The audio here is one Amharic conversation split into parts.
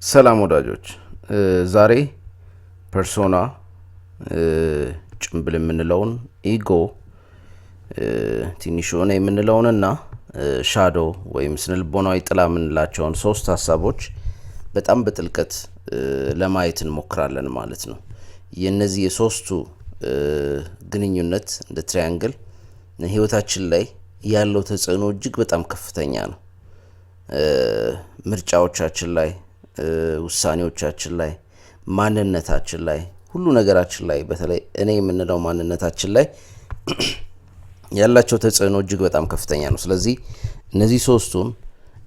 ሰላም ወዳጆች፣ ዛሬ ፐርሶና ጭምብል የምንለውን ኢጎ ትንሽ ሆነ የምንለውንና ሻዶ ወይም ስነልቦናዊ ጥላ የምንላቸውን ሶስት ሀሳቦች በጣም በጥልቀት ለማየት እንሞክራለን ማለት ነው። የነዚህ የሶስቱ ግንኙነት እንደ ትራያንግል ህይወታችን ላይ ያለው ተጽዕኖ እጅግ በጣም ከፍተኛ ነው። ምርጫዎቻችን ላይ፣ ውሳኔዎቻችን ላይ፣ ማንነታችን ላይ፣ ሁሉ ነገራችን ላይ በተለይ እኔ የምንለው ማንነታችን ላይ ያላቸው ተጽዕኖ እጅግ በጣም ከፍተኛ ነው። ስለዚህ እነዚህ ሶስቱን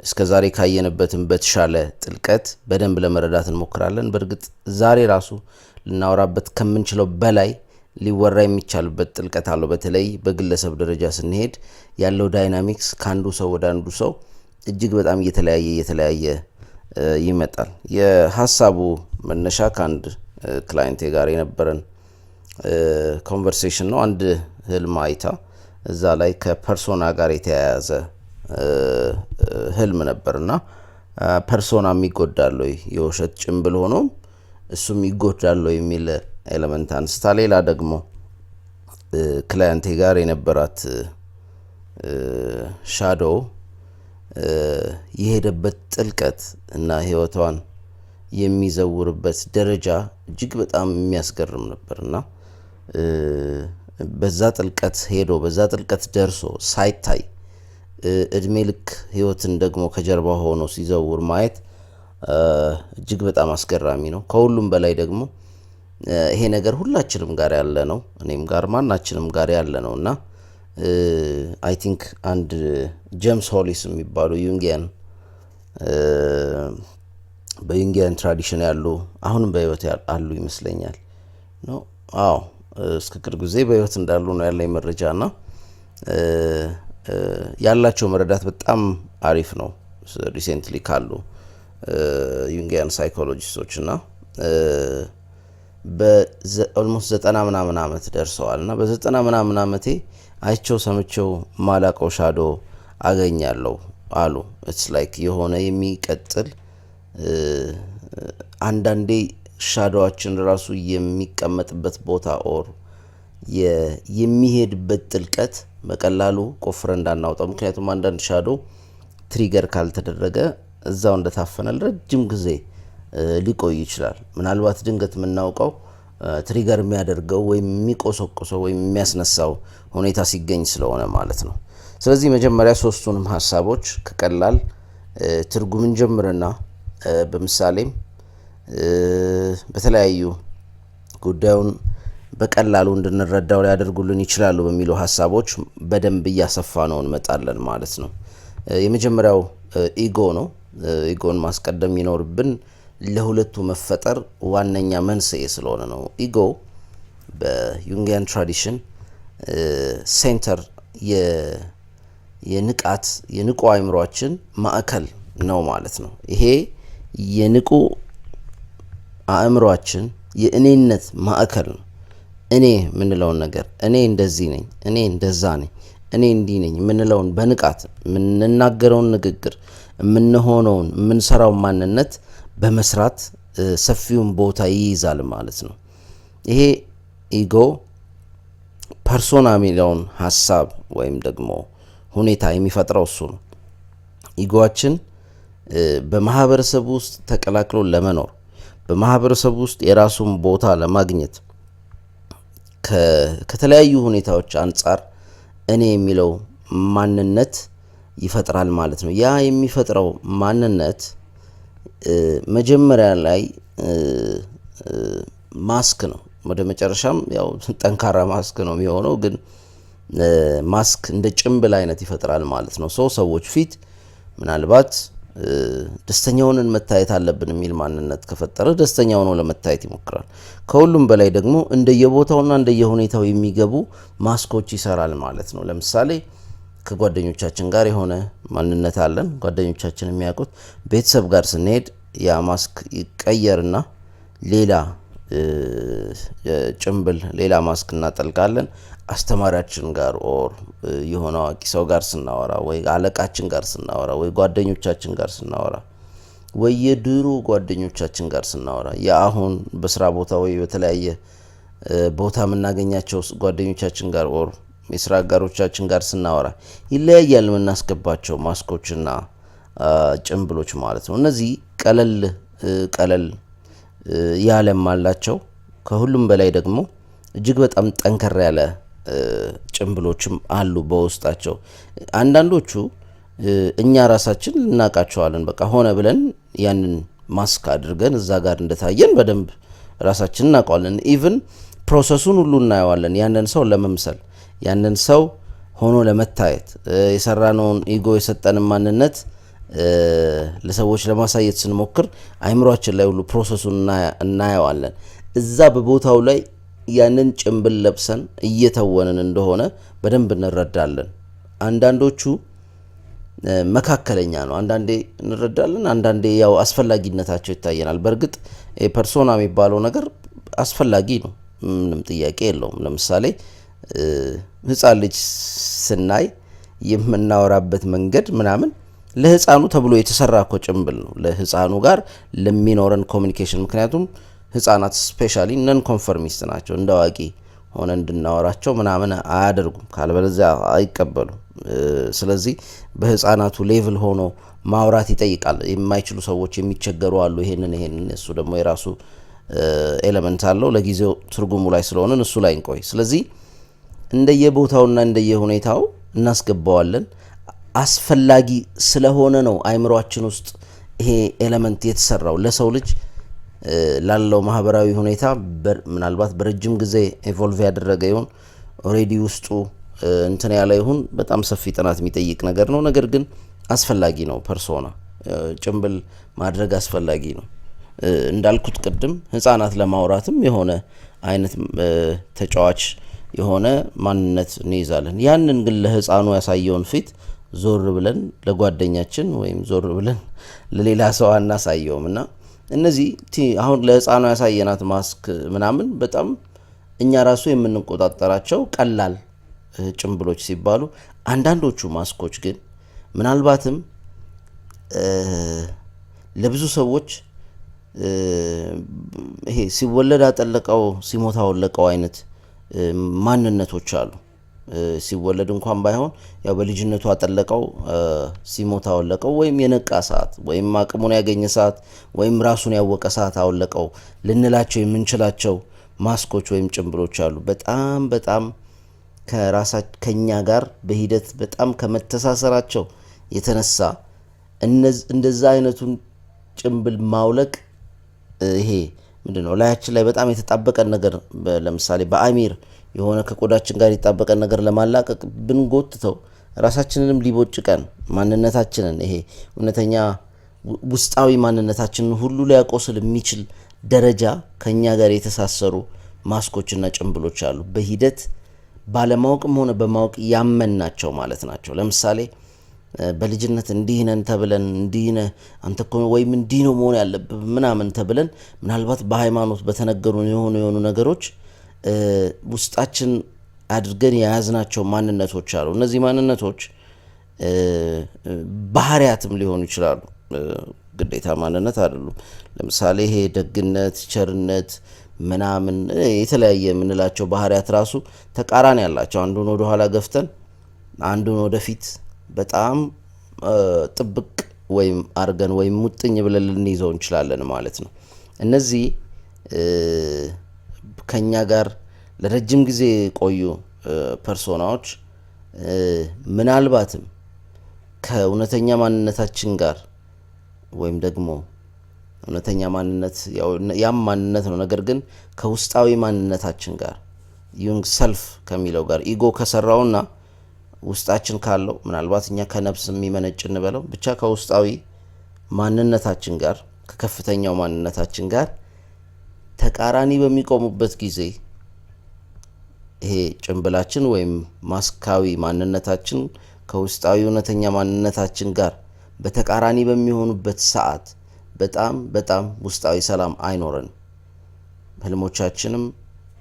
እስከ ዛሬ ካየንበትም በተሻለ ጥልቀት በደንብ ለመረዳት እንሞክራለን። በእርግጥ ዛሬ ራሱ ልናወራበት ከምንችለው በላይ ሊወራ የሚቻልበት ጥልቀት አለው። በተለይ በግለሰብ ደረጃ ስንሄድ ያለው ዳይናሚክስ ከአንዱ ሰው ወደ አንዱ ሰው እጅግ በጣም እየተለያየ ይመጣል። የሀሳቡ መነሻ ከአንድ ክላይንቴ ጋር የነበረን ኮንቨርሴሽን ነው። አንድ ህልም አይታ እዛ ላይ ከፐርሶና ጋር የተያያዘ ህልም ነበርና ፐርሶናም ይጎዳል ወይ፣ የውሸት ጭምብል ሆኖ እሱም ይጎዳል ወይ የሚል ኤሌመንት አንስታ፣ ሌላ ደግሞ ክላይንቴ ጋር የነበራት ሻዶ የሄደበት ጥልቀት እና ህይወቷን የሚዘውርበት ደረጃ እጅግ በጣም የሚያስገርም ነበርና በዛ ጥልቀት ሄዶ በዛ ጥልቀት ደርሶ ሳይታይ እድሜ ልክ ህይወትን ደግሞ ከጀርባ ሆኖ ሲዘውር ማየት እጅግ በጣም አስገራሚ ነው። ከሁሉም በላይ ደግሞ ይሄ ነገር ሁላችንም ጋር ያለ ነው፣ እኔም ጋር ማናችንም ጋር ያለ ነው እና አይ ቲንክ አንድ ጄምስ ሆሊስ የሚባሉ በዩንጊያን ትራዲሽን ያሉ አሁንም በህይወት አሉ ይመስለኛል ነው። እስከ ቅርብ ጊዜ በህይወት እንዳሉ ነው ያለኝ መረጃና ያላቸው መረዳት በጣም አሪፍ ነው። ሪሴንትሊ ካሉ ዩንጊያን ሳይኮሎጂስቶች እና በኦልሞስት 90 ምናምን ዓመት ደርሰዋል እና በ90 ምናምን ዓመቴ አይቸው ሰምቸው ማላቀው ሻዶ አገኛለሁ አሉ። ኢትስ ላይክ የሆነ የሚቀጥል አንዳንዴ ሻዶዋችን ራሱ የሚቀመጥበት ቦታ ኦር የሚሄድበት ጥልቀት በቀላሉ ቆፍረ እንዳናውጣው። ምክንያቱም አንዳንድ ሻዶ ትሪገር ካልተደረገ እዛው እንደታፈነ ረጅም ጊዜ ሊቆይ ይችላል። ምናልባት ድንገት የምናውቀው ትሪገር የሚያደርገው ወይም የሚቆሰቁሰው ወይም የሚያስነሳው ሁኔታ ሲገኝ ስለሆነ ማለት ነው። ስለዚህ መጀመሪያ ሶስቱንም ሀሳቦች ከቀላል ትርጉምን ጀምርና በምሳሌም በተለያዩ ጉዳዩን በቀላሉ እንድንረዳው ሊያደርጉልን ይችላሉ በሚሉ ሀሳቦች በደንብ እያሰፋ ነው እንመጣለን ማለት ነው። የመጀመሪያው ኢጎ ነው። ኢጎን ማስቀደም ይኖርብን ለሁለቱ መፈጠር ዋነኛ መንስኤ ስለሆነ ነው። ኢጎ በዩንጊያን ትራዲሽን ሴንተር የንቁ አእምሯችን ማዕከል ነው ማለት ነው። ይሄ የንቁ አእምሯችን የእኔነት ማዕከል ነው። እኔ የምንለውን ነገር እኔ እንደዚህ ነኝ፣ እኔ እንደዛ ነኝ፣ እኔ እንዲህ ነኝ የምንለውን በንቃት የምንናገረውን ንግግር፣ የምንሆነውን የምንሰራው ማንነት በመስራት ሰፊውን ቦታ ይይዛል ማለት ነው። ይሄ ኢጎ ፐርሶና የሚለውን ሀሳብ ወይም ደግሞ ሁኔታ የሚፈጥረው እሱ ነው። ኢጎአችን በማህበረሰብ ውስጥ ተቀላቅሎ ለመኖር፣ በማህበረሰብ ውስጥ የራሱን ቦታ ለማግኘት ከተለያዩ ሁኔታዎች አንጻር እኔ የሚለው ማንነት ይፈጥራል ማለት ነው። ያ የሚፈጥረው ማንነት መጀመሪያ ላይ ማስክ ነው። ወደ መጨረሻም ያው ጠንካራ ማስክ ነው የሚሆነው፣ ግን ማስክ እንደ ጭምብል አይነት ይፈጥራል ማለት ነው። ሰዎች ፊት ምናልባት ደስተኛ ሆነን መታየት አለብን የሚል ማንነት ከፈጠረ ደስተኛ ሆኖ ለመታየት ይሞክራል። ከሁሉም በላይ ደግሞ እንደየቦታውና እንደየሁኔታው የሚገቡ ማስኮች ይሰራል ማለት ነው። ለምሳሌ ከጓደኞቻችን ጋር የሆነ ማንነት አለን፣ ጓደኞቻችን የሚያውቁት። ቤተሰብ ጋር ስንሄድ ያ ማስክ ይቀየርና ሌላ ጭምብል፣ ሌላ ማስክ እናጠልቃለን። አስተማሪያችን ጋር ኦር የሆነ አዋቂ ሰው ጋር ስናወራ፣ ወይ አለቃችን ጋር ስናወራ፣ ወይ ጓደኞቻችን ጋር ስናወራ ወይ የድሮ ጓደኞቻችን ጋር ስናወራ የአሁን በስራ ቦታ ወይ በተለያየ ቦታ የምናገኛቸው ጓደኞቻችን ጋር ኦር የስራ አጋሮቻችን ጋር ስናወራ ይለያያል የምናስገባቸው ማስኮችና ጭንብሎች ማለት ነው። እነዚህ ቀለል ያለም አላቸው። ከሁሉም በላይ ደግሞ እጅግ በጣም ጠንከር ያለ ጭንብሎችም አሉ በውስጣቸው። አንዳንዶቹ እኛ ራሳችን እናውቃቸዋለን። በቃ ሆነ ብለን ያንን ማስክ አድርገን እዛ ጋር እንደታየን በደንብ ራሳችን እናውቀዋለን። ኢቭን ፕሮሰሱን ሁሉ እናየዋለን። ያንን ሰው ለመምሰል ያንን ሰው ሆኖ ለመታየት የሰራነውን ኢጎ የሰጠንን ማንነት ለሰዎች ለማሳየት ስንሞክር አይምሯችን ላይ ሁሉ ፕሮሰሱን እናየዋለን። እዛ በቦታው ላይ ያንን ጭንብል ለብሰን እየተወንን እንደሆነ በደንብ እንረዳለን። አንዳንዶቹ መካከለኛ ነው። አንዳንዴ እንረዳለን፣ አንዳንዴ ያው አስፈላጊነታቸው ይታየናል። በእርግጥ ፐርሶና የሚባለው ነገር አስፈላጊ ነው፣ ምንም ጥያቄ የለውም። ለምሳሌ ህፃን ልጅ ስናይ የምናወራበት መንገድ ምናምን ለህፃኑ ተብሎ የተሰራ እኮ ጭንብል ነው፣ ለህፃኑ ጋር ለሚኖረን ኮሚኒኬሽን። ምክንያቱም ህፃናት ስፔሻሊ ነን ኮንፈርሚስት ናቸው። እንደ አዋቂ ሆነ እንድናወራቸው ምናምን አያደርጉም፣ ካልበለዚያ አይቀበሉም። ስለዚህ በህፃናቱ ሌቭል ሆኖ ማውራት ይጠይቃል። የማይችሉ ሰዎች የሚቸገሩ አሉ። ይሄንን እሱ ደግሞ የራሱ ኤሌመንት አለው። ለጊዜው ትርጉሙ ላይ ስለሆነን እሱ ላይ እንቆይ። ስለዚህ እንደየቦታውና እንደየሁኔታው እናስገባዋለን። አስፈላጊ ስለሆነ ነው አይምሯችን ውስጥ ይሄ ኤሌመንት የተሰራው። ለሰው ልጅ ላለው ማህበራዊ ሁኔታ ምናልባት በረጅም ጊዜ ኤቮልቭ ያደረገ ይሁን ኦሬዲ ውስጡ እንትን ያለ ይሁን በጣም ሰፊ ጥናት የሚጠይቅ ነገር ነው። ነገር ግን አስፈላጊ ነው። ፐርሶና ጭንብል ማድረግ አስፈላጊ ነው። እንዳልኩት ቅድም ህፃናት ለማውራትም የሆነ አይነት ተጫዋች የሆነ ማንነት እንይዛለን። ያንን ግን ለህፃኑ ያሳየውን ፊት ዞር ብለን ለጓደኛችን ወይም ዞር ብለን ለሌላ ሰው አናሳየውም። እና እነዚህ አሁን ለህፃኑ ያሳየናት ማስክ ምናምን በጣም እኛ ራሱ የምንቆጣጠራቸው ቀላል ጭንብሎች ሲባሉ፣ አንዳንዶቹ ማስኮች ግን ምናልባትም ለብዙ ሰዎች ይሄ ሲወለድ አጠለቀው ሲሞት አወለቀው አይነት ማንነቶች አሉ። ሲወለድ እንኳን ባይሆን ያው በልጅነቱ አጠለቀው ሲሞት አወለቀው፣ ወይም የነቃ ሰዓት ወይም አቅሙን ያገኘ ሰዓት ወይም ራሱን ያወቀ ሰዓት አወለቀው ልንላቸው የምንችላቸው ማስኮች ወይም ጭንብሎች አሉ። በጣም ከኛ ጋር በሂደት በጣም ከመተሳሰራቸው የተነሳ እንደዛ አይነቱን ጭንብል ማውለቅ ይሄ ምንድነው ላያችን ላይ በጣም የተጣበቀን ነገር ለምሳሌ በአሚር የሆነ ከቆዳችን ጋር የተጣበቀን ነገር ለማላቀቅ ብንጎትተው ራሳችንንም ሊቦጭቀን ማንነታችንን ይሄ እውነተኛ ውስጣዊ ማንነታችንን ሁሉ ሊያቆስል የሚችል ደረጃ ከኛ ጋር የተሳሰሩ ማስኮችና ጭንብሎች አሉ። በሂደት ባለማወቅም ሆነ በማወቅ ያመናቸው ማለት ናቸው። ለምሳሌ በልጅነት እንዲህ ነን ተብለን እንዲህ ነህ አንተ እኮ ወይም እንዲህ ነው መሆን ያለብህ ምናምን ተብለን ምናልባት በሃይማኖት በተነገሩ የሆኑ ነገሮች ውስጣችን አድርገን የያዝናቸው ማንነቶች አሉ። እነዚህ ማንነቶች ባህሪያትም ሊሆኑ ይችላሉ፣ ግዴታ ማንነት አይደሉም። ለምሳሌ ይሄ ደግነት፣ ቸርነት ምናምን የተለያየ የምንላቸው ባህሪያት ራሱ ተቃራኒ ያላቸው፣ አንዱን ወደ ኋላ ገፍተን አንዱን ወደፊት በጣም ጥብቅ ወይም አርገን ወይም ሙጥኝ ብለን ልንይዘው እንችላለን ማለት ነው። እነዚህ ከኛ ጋር ለረጅም ጊዜ ቆዩ ፐርሶናዎች ምናልባትም ከእውነተኛ ማንነታችን ጋር ወይም ደግሞ እውነተኛ ማንነት ያም ማንነት ነው፣ ነገር ግን ከውስጣዊ ማንነታችን ጋር ዩንግ ሰልፍ ከሚለው ጋር ኢጎ ከሰራውና ውስጣችን ካለው ምናልባት እኛ ከነፍስ የሚመነጭ እንበለው ብቻ ከውስጣዊ ማንነታችን ጋር ከከፍተኛው ማንነታችን ጋር ተቃራኒ በሚቆሙበት ጊዜ ይሄ ጭንብላችን ወይም ማስካዊ ማንነታችን ከውስጣዊ እውነተኛ ማንነታችን ጋር በተቃራኒ በሚሆኑበት ሰዓት በጣም ውስጣዊ ሰላም አይኖረንም። ህልሞቻችንም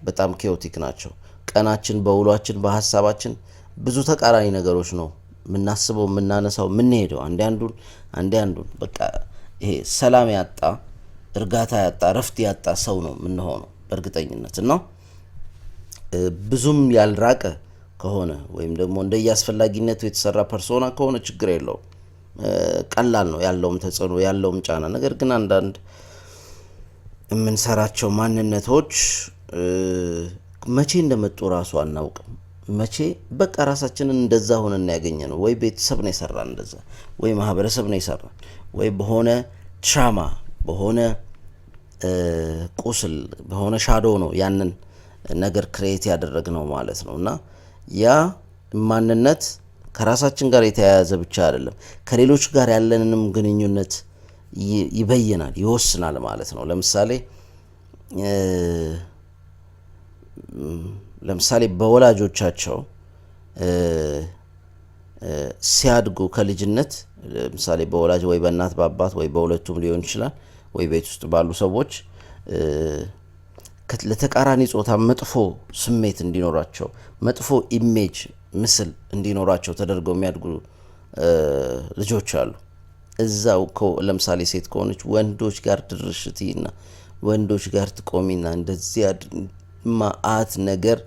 በጣም ኬዮቲክ ናቸው። ቀናችን በውሏችን በሀሳባችን ብዙ ተቃራኒ ነገሮች ነው የምናስበው፣ የምናነሳው፣ የምንሄደው አንዴ አንዱን በቃ ይሄ ሰላም ያጣ፣ እርጋታ ያጣ፣ ረፍት ያጣ ሰው ነው የምንሆነው በእርግጠኝነት። እና ብዙም ያልራቀ ከሆነ ወይም ደግሞ እንደየአስፈላጊነቱ የተሰራ ፐርሶና ከሆነ ችግር የለውም፣ ቀላል ነው ያለውም ተጽዕኖ ያለውም ጫና። ነገር ግን አንዳንድ የምንሰራቸው ማንነቶች መቼ እንደመጡ ራሱ አናውቅም። መቼ በቃ ራሳችንን እንደዛ ሆነን ያገኘ ነው። ወይ ቤተሰብ ነው የሰራን እንደዛ፣ ወይ ማህበረሰብ ነው የሰራን፣ ወይ በሆነ ትራማ፣ በሆነ ቁስል፣ በሆነ ሻዶ ነው ያንን ነገር ክሬት ያደረግነው ማለት ነው። እና ያ ማንነት ከራሳችን ጋር የተያያዘ ብቻ አይደለም፣ ከሌሎች ጋር ያለንንም ግንኙነት ይበይናል፣ ይወስናል ማለት ነው። ለምሳሌ በወላጆቻቸው ሲያድጉ ከልጅነት ለምሳሌ በወላጅ ወይ በእናት በአባት ወይ በሁለቱም ሊሆን ይችላል፣ ወይ ቤት ውስጥ ባሉ ሰዎች ለተቃራኒ ጾታ መጥፎ ስሜት እንዲኖራቸው፣ መጥፎ ኢሜጅ ምስል እንዲኖራቸው ተደርገው የሚያድጉ ልጆች አሉ። እዛው ለምሳሌ ሴት ከሆነች ወንዶች ጋር ድርሽቲና ወንዶች ጋር ትቆሚና እንደዚህ ማአት ነገር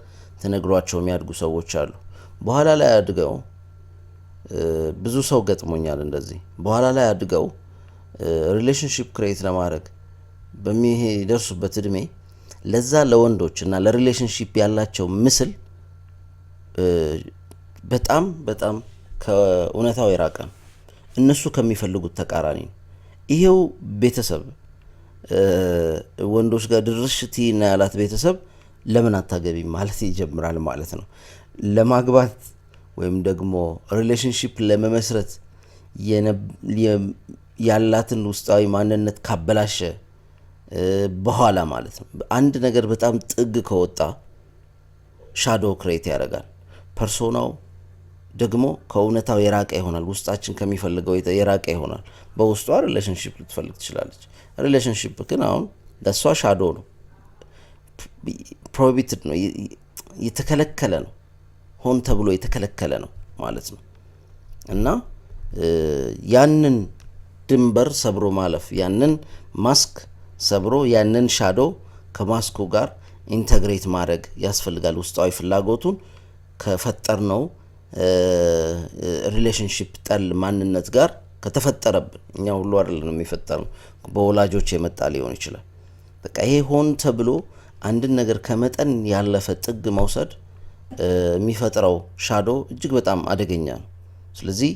ተነግሯቸው የሚያድጉ ሰዎች አሉ። በኋላ ላይ አድገው ብዙ ሰው ገጥሞኛል እንደዚህ። በኋላ ላይ አድገው ሪሌሽንሺፕ ክሬት ለማድረግ በሚደርሱበት እድሜ ለዛ ለወንዶች እና ለሪሌሽንሺፕ ያላቸው ምስል በጣም በጣም ከእውነታው የራቀ ነው። እነሱ ከሚፈልጉት ተቃራኒ ነው። ይሄው ቤተሰብ ወንዶች ጋር ድርሽቲ እና ያላት ቤተሰብ ለምን አታገቢም ማለት ይጀምራል ማለት ነው። ለማግባት ወይም ደግሞ ሪሌሽንሺፕ ለመመስረት ያላትን ውስጣዊ ማንነት ካበላሸ በኋላ ማለት ነው። አንድ ነገር በጣም ጥግ ከወጣ ሻዶ ክሬት ያደርጋል። ፐርሶናው ደግሞ ከእውነታው የራቀ ይሆናል። ውስጣችን ከሚፈልገው የራቀ ይሆናል። በውስጧ ሪሌሽንሺፕ ልትፈልግ ትችላለች። ሪሌሽንሺፕ ግን አሁን ለእሷ ሻዶ ነው፣ ፕሮሂቢትድ ነው፣ የተከለከለ ነው፣ ሆን ተብሎ የተከለከለ ነው ማለት ነው። እና ያንን ድንበር ሰብሮ ማለፍ፣ ያንን ማስክ ሰብሮ ያንን ሻዶ ከማስኩ ጋር ኢንተግሬት ማድረግ ያስፈልጋል። ውስጣዊ ፍላጎቱን ከፈጠርነው ሪሌሽንሺፕ ጠል ማንነት ጋር ከተፈጠረብን፣ እኛ ሁሉ አይደለም የፈጠርነው፣ በወላጆች የመጣ ሊሆን ይችላል። በቃ ይሄ ሆን ተብሎ አንድን ነገር ከመጠን ያለፈ ጥግ መውሰድ የሚፈጥረው ሻዶ እጅግ በጣም አደገኛ ነው። ስለዚህ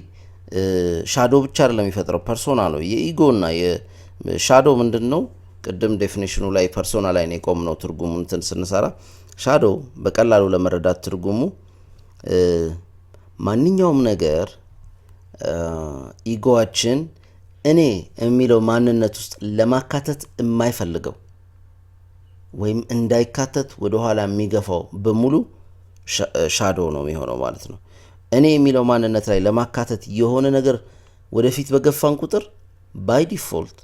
ሻዶ ብቻ አይደለም የሚፈጥረው፣ ፐርሶና ነው። የኢጎና የሻዶ ምንድን ነው? ቅድም ዴፊኒሽኑ ላይ ፐርሶና ላይ ነው የቆምነው። ትርጉሙ እንትን ስንሰራ ሻዶ በቀላሉ ለመረዳት ትርጉሙ ማንኛውም ነገር ኢጎአችን እኔ የሚለው ማንነት ውስጥ ለማካተት የማይፈልገው ወይም እንዳይካተት ወደኋላ የሚገፋው በሙሉ ሻዶ ነው የሚሆነው ማለት ነው። እኔ የሚለው ማንነት ላይ ለማካተት የሆነ ነገር ወደፊት በገፋን ቁጥር ባይ ዲፎልት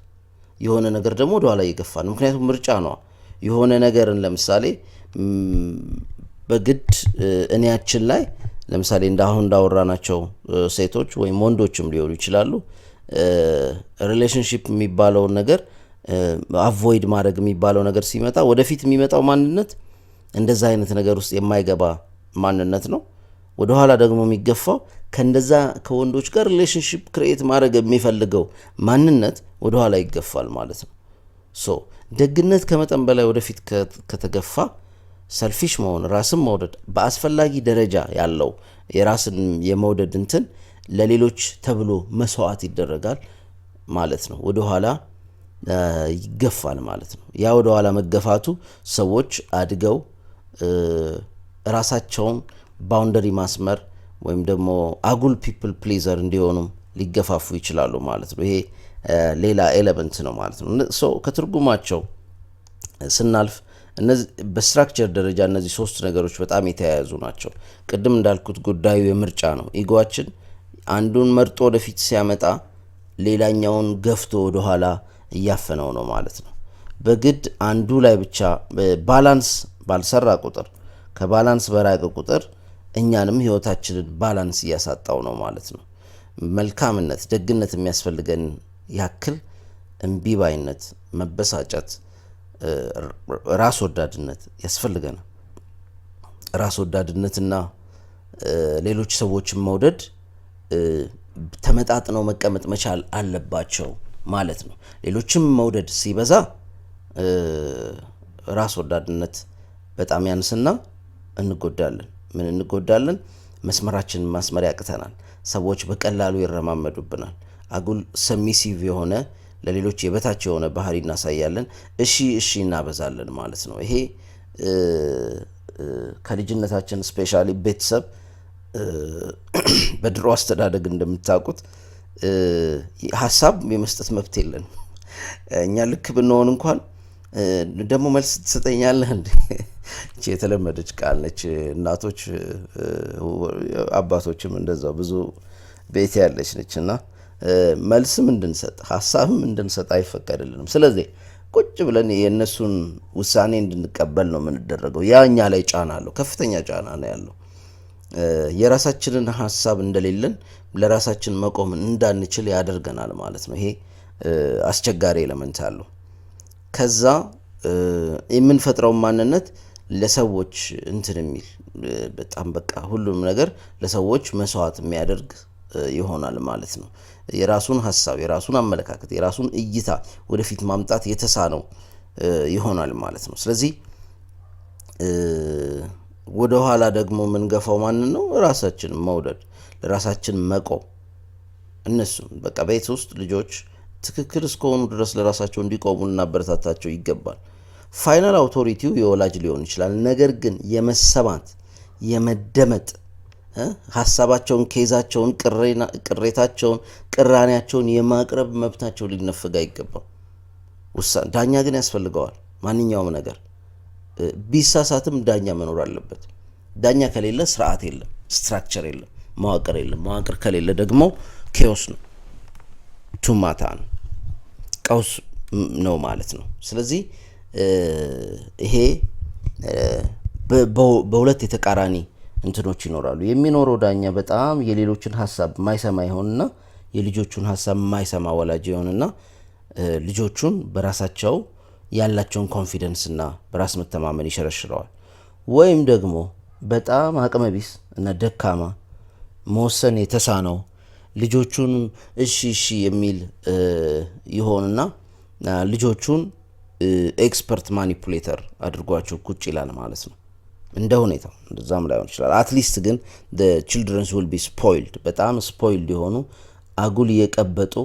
የሆነ ነገር ደግሞ ወደኋላ ይገፋል። ምክንያቱም ምርጫ ነው። የሆነ ነገርን ለምሳሌ በግድ እኔያችን ላይ ለምሳሌ አሁን እንዳወራናቸው ሴቶች ወይም ወንዶችም ሊሆኑ ይችላሉ ሪሌሽንሺፕ የሚባለውን ነገር አቮይድ ማድረግ የሚባለው ነገር ሲመጣ ወደፊት የሚመጣው ማንነት እንደዛ አይነት ነገር ውስጥ የማይገባ ማንነት ነው። ወደኋላ ደግሞ የሚገፋው ከእንደዛ ከወንዶች ጋር ሪሌሽንሺፕ ክሬት ማድረግ የሚፈልገው ማንነት ወደኋላ ይገፋል ማለት ነው። ሶ ደግነት ከመጠን በላይ ወደፊት ከተገፋ ሰልፊሽ መሆን፣ ራስን መውደድ በአስፈላጊ ደረጃ ያለው የራስን የመውደድ እንትን ለሌሎች ተብሎ መስዋዕት ይደረጋል ማለት ነው። ወደኋላ ይገፋል ማለት ነው። ያ ወደኋላ መገፋቱ ሰዎች አድገው ራሳቸውን ባውንደሪ ማስመር ወይም ደግሞ አጉል ፒፕል ፕሊዘር እንዲሆኑም ሊገፋፉ ይችላሉ ማለት ነው። ይሄ ሌላ ኤሌመንት ነው ማለት ነው። ከትርጉማቸው ስናልፍ እነዚህ በስትራክቸር ደረጃ እነዚህ ሶስት ነገሮች በጣም የተያያዙ ናቸው። ቅድም እንዳልኩት ጉዳዩ የምርጫ ነው። ኢጎአችን አንዱን መርጦ ወደፊት ሲያመጣ ሌላኛውን ገፍቶ ወደኋላ እያፈነው ነው ማለት ነው። በግድ አንዱ ላይ ብቻ ባላንስ ባልሰራ ቁጥር፣ ከባላንስ በራቀ ቁጥር እኛንም ህይወታችንን ባላንስ እያሳጣው ነው ማለት ነው። መልካምነት፣ ደግነት የሚያስፈልገን ያክል እምቢባይነት፣ መበሳጨት፣ ራስ ወዳድነት ያስፈልገናል። ራስ ወዳድነትና ሌሎች ሰዎችን መውደድ ተመጣጥነው መቀመጥ መቻል አለባቸው ማለት ነው። ሌሎችም መውደድ ሲበዛ ራስ ወዳድነት በጣም ያንስና እንጎዳለን። ምን እንጎዳለን? መስመራችንን ማስመር ያቅተናል። ሰዎች በቀላሉ ይረማመዱብናል። አጉል ሰሚሲቭ የሆነ ለሌሎች የበታች የሆነ ባህሪ እናሳያለን። እሺ እናበዛለን ማለት ነው። ይሄ ከልጅነታችን ስፔሻሊ ቤተሰብ በድሮ አስተዳደግ እንደምታውቁት ሀሳብ የመስጠት መብት የለን። እኛ ልክ ብንሆን እንኳን ደግሞ መልስ ትሰጠኛለህ እንዴ? እቺ የተለመደች ቃል ነች። እናቶች አባቶችም እንደዛው ብዙ ቤት ያለች ነች እና መልስም እንድንሰጥ ሀሳብም እንድንሰጥ አይፈቀድልንም። ስለዚህ ቁጭ ብለን የእነሱን ውሳኔ እንድንቀበል ነው የምንደረገው። ያ እኛ ላይ ጫና አለው፣ ከፍተኛ ጫና ነው ያለው። የራሳችንን ሀሳብ እንደሌለን ለራሳችን መቆም እንዳንችል ያደርገናል ማለት ነው። ይሄ አስቸጋሪ ኤሌመንት አለው። ከዛ የምንፈጥረው ማንነት ለሰዎች እንትን የሚል በጣም በቃ ሁሉም ነገር ለሰዎች መስዋዕት የሚያደርግ ይሆናል ማለት ነው። የራሱን ሀሳብ፣ የራሱን አመለካከት፣ የራሱን እይታ ወደፊት ማምጣት የተሳነው ይሆናል ማለት ነው። ስለዚህ ወደ ኋላ ደግሞ የምንገፋው ማንን ነው? ራሳችን መውደድ፣ ለራሳችን መቆም። እነሱም በቃ ቤት ውስጥ ልጆች ትክክል እስከሆኑ ድረስ ለራሳቸው እንዲቆሙ እናበረታታቸው ይገባል። ፋይናል አውቶሪቲው የወላጅ ሊሆን ይችላል። ነገር ግን የመሰማት የመደመጥ ሀሳባቸውን፣ ኬዛቸውን፣ ቅሬታቸውን፣ ቅራኔያቸውን የማቅረብ መብታቸው ሊነፈግ አይገባም። ዳኛ ግን ያስፈልገዋል። ማንኛውም ነገር ቢሳሳትም ዳኛ መኖር አለበት። ዳኛ ከሌለ ስርዓት የለም፣ ስትራክቸር የለም፣ መዋቅር የለም። መዋቅር ከሌለ ደግሞ ኬዎስ ነው፣ ቱማታ ነው፣ ቀውስ ነው ማለት ነው። ስለዚህ ይሄ በሁለት የተቃራኒ እንትኖች ይኖራሉ። የሚኖረው ዳኛ በጣም የሌሎችን ሀሳብ ማይሰማ ይሆንና የልጆቹን ሀሳብ ማይሰማ ወላጅ ይሆንና ልጆቹን በራሳቸው ያላቸውን ኮንፊደንስና በራስ መተማመን ይሸረሽረዋል። ወይም ደግሞ በጣም አቅመቢስ እና ደካማ መወሰን የተሳነው ልጆቹን እሺ የሚል ይሆንና ልጆቹን ኤክስፐርት ማኒፑሌተር አድርጓቸው ቁጭ ይላል ማለት ነው። እንደ ሁኔታው እንደዛም ላይሆን ይችላል። አትሊስት ግን children will be spoiled፣ በጣም ስፖይልድ የሆኑ አጉል የቀበጡ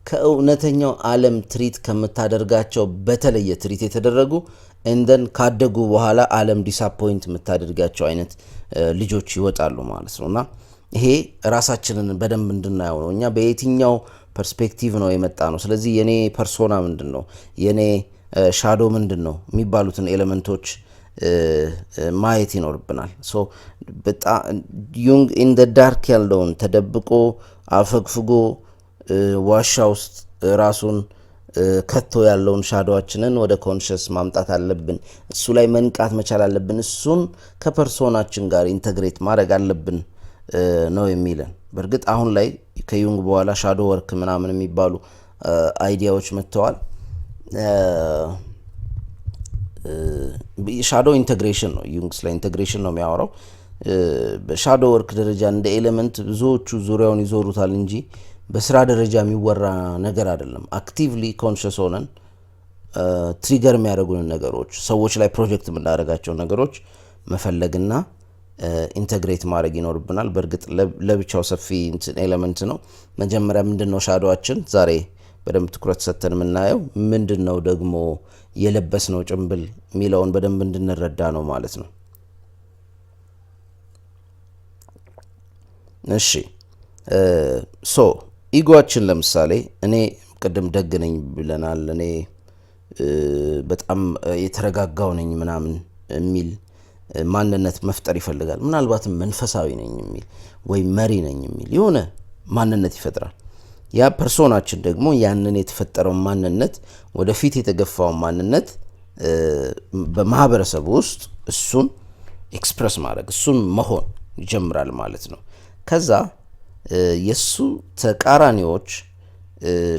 ከእውነተኛው ዓለም ትሪት ከምታደርጋቸው በተለየ ትሪት የተደረጉ እንደን ካደጉ በኋላ ዓለም ዲሳፖይንት የምታደርጋቸው አይነት ልጆች ይወጣሉ ማለት ነውና ይሄ ራሳችንን በደንብ እንድናየው ነው። እኛ በየትኛው ፐርስፔክቲቭ ነው የመጣ ነው። ስለዚህ የኔ ፐርሶና ምንድነው፣ የኔ ሻዶ ምንድነው የሚባሉትን ኤሌመንቶች ማየት ይኖርብናል። ሶ በጣም ዩንግ ኢን ደ ዳርክ ያለውን ተደብቆ አፈግፍጎ ዋሻ ውስጥ ራሱን ከቶ ያለውን ሻዶዋችንን ወደ ኮንሽስ ማምጣት አለብን። እሱ ላይ መንቃት መቻል አለብን። እሱን ከፐርሶናችን ጋር ኢንተግሬት ማድረግ አለብን ነው የሚለን። በእርግጥ አሁን ላይ ከዩንግ በኋላ ሻዶ ወርክ ምናምን የሚባሉ አይዲያዎች መጥተዋል። ሻዶ ኢንተግሬሽን ነው፣ ዩንግ ስለ ኢንተግሬሽን ነው የሚያወራው። በሻዶ ወርክ ደረጃ እንደ ኤሌመንት ብዙዎቹ ዙሪያውን ይዞሩታል እንጂ በስራ ደረጃ የሚወራ ነገር አይደለም። አክቲቭሊ ኮንሽስ ሆነን ትሪገር የሚያደርጉን ነገሮች፣ ሰዎች ላይ ፕሮጀክት የምናደርጋቸው ነገሮች መፈለግና ኢንተግሬት ማድረግ ይኖርብናል። በእርግጥ ለብቻው ሰፊ ኤሌመንት ነው። መጀመሪያ ምንድነው ሻዶዋችን? ዛሬ በደንብ ትኩረት ሰጥተን የምናየው ምንድነው ደግሞ የለበስነው ጭንብል የሚለውን በደንብ እንድንረዳ ነው ማለት ነው። እሺ ኢጎአችን ለምሳሌ እኔ ቅድም ደግ ነኝ ብለናል። እኔ በጣም የተረጋጋው ነኝ ምናምን የሚል ማንነት መፍጠር ይፈልጋል። ምናልባትም መንፈሳዊ ነኝ የሚል ወይ መሪ ነኝ የሚል የሆነ ማንነት ይፈጥራል። ያ ፐርሶናችን ደግሞ ያንን የተፈጠረው ማንነት ወደፊት የተገፋው ማንነት በማህበረሰቡ ውስጥ እሱን ኤክስፕረስ ማድረግ እሱን መሆን ይጀምራል ማለት ነው። ከዛ የሱ ተቃራኒዎች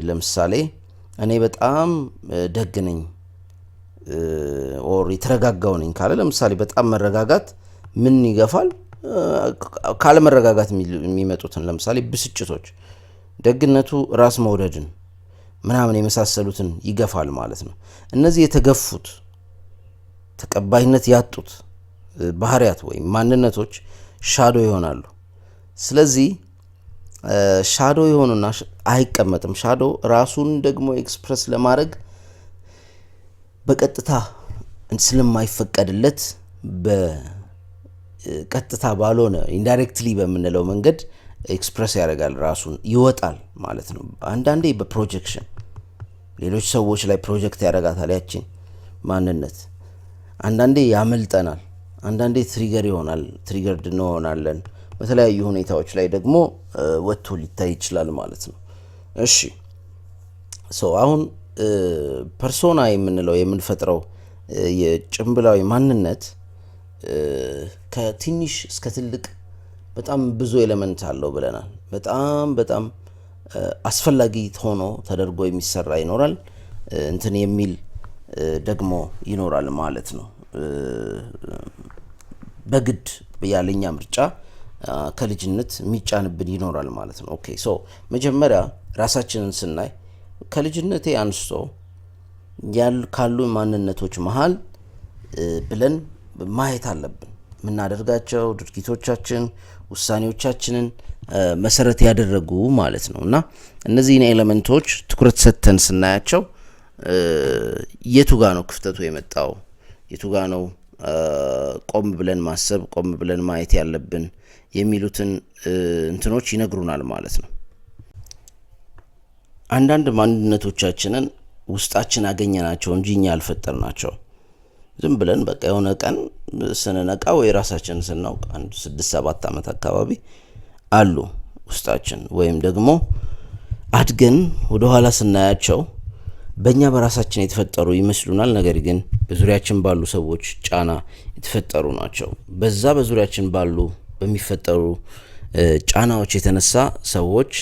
ለምሳሌ እኔ በጣም ደግ ነኝ ኦር የተረጋጋው ነኝ ካለ ለምሳሌ በጣም መረጋጋት ምን ይገፋል? ካለ መረጋጋት የሚመጡትን ለምሳሌ ብስጭቶች፣ ደግነቱ ራስ መውደድን ምናምን የመሳሰሉትን ይገፋል ማለት ነው። እነዚህ የተገፉት ተቀባይነት ያጡት ባህሪያት ወይም ማንነቶች ሻዶ ይሆናሉ። ስለዚህ ሻዶ የሆኑና አይቀመጥም። ሻዶ ራሱን ደግሞ ኤክስፕረስ ለማድረግ በቀጥታ ስለማይፈቀድለት በቀጥታ ባልሆነ ኢንዳይሬክትሊ በምንለው መንገድ ኤክስፕረስ ያደርጋል፣ ራሱን ይወጣል ማለት ነው። አንዳንዴ በፕሮጀክሽን ሌሎች ሰዎች ላይ ፕሮጀክት ያደርጋታል ያችን ማንነት። አንዳንዴ ያመልጠናል፣ አንዳንዴ ትሪገር ይሆናል፣ ትሪገርድ እንሆናለን። በተለያዩ ሁኔታዎች ላይ ደግሞ ወጥቶ ሊታይ ይችላል ማለት ነው። እሺ አሁን ፐርሶና የምንለው የምንፈጥረው የጭንብላዊ ማንነት ከትንሽ እስከ ትልቅ በጣም ብዙ ኤሌመንት አለው ብለናል። በጣም አስፈላጊ ሆኖ ተደርጎ የሚሰራ ይኖራል፣ እንትን የሚል ደግሞ ይኖራል ማለት ነው። በግድ ያለኛ ምርጫ ከልጅነት የሚጫንብን ይኖራል ማለት ነው። ኦኬ መጀመሪያ ራሳችንን ስናይ ከልጅነቴ አንስቶ ካሉ ማንነቶች መሀል ብለን ማየት አለብን። የምናደርጋቸው ድርጊቶቻችን፣ ውሳኔዎቻችንን መሰረት ያደረጉ ማለት ነው እና እነዚህን ኤሌመንቶች ትኩረት ሰጥተን ስናያቸው የቱ ጋ ነው ክፍተቱ የመጣው፣ የቱ ጋ ነው ቆም ብለን ማሰብ፣ ቆም ብለን ማየት ያለብን የሚሉትን እንትኖች ይነግሩናል ማለት ነው። አንዳንድ ማንነቶቻችንን ውስጣችን አገኘናቸው እንጂ እኛ አልፈጠርናቸው። ዝም ብለን በቃ የሆነ ቀን ስንነቃ ወይ ራሳችንን ስናውቅ 6-7 ዓመት አካባቢ አሉ ውስጣችን፣ ወይም ደግሞ አድገን ወደ ኋላ ስናያቸው በእኛ በራሳችን የተፈጠሩ ይመስሉናል። ነገር ግን በዙሪያችን ባሉ ሰዎች ጫና የተፈጠሩ ናቸው። በዛ በዙሪያችን ባሉ በሚፈጠሩ ጫናዎች የተነሳ ሰዎች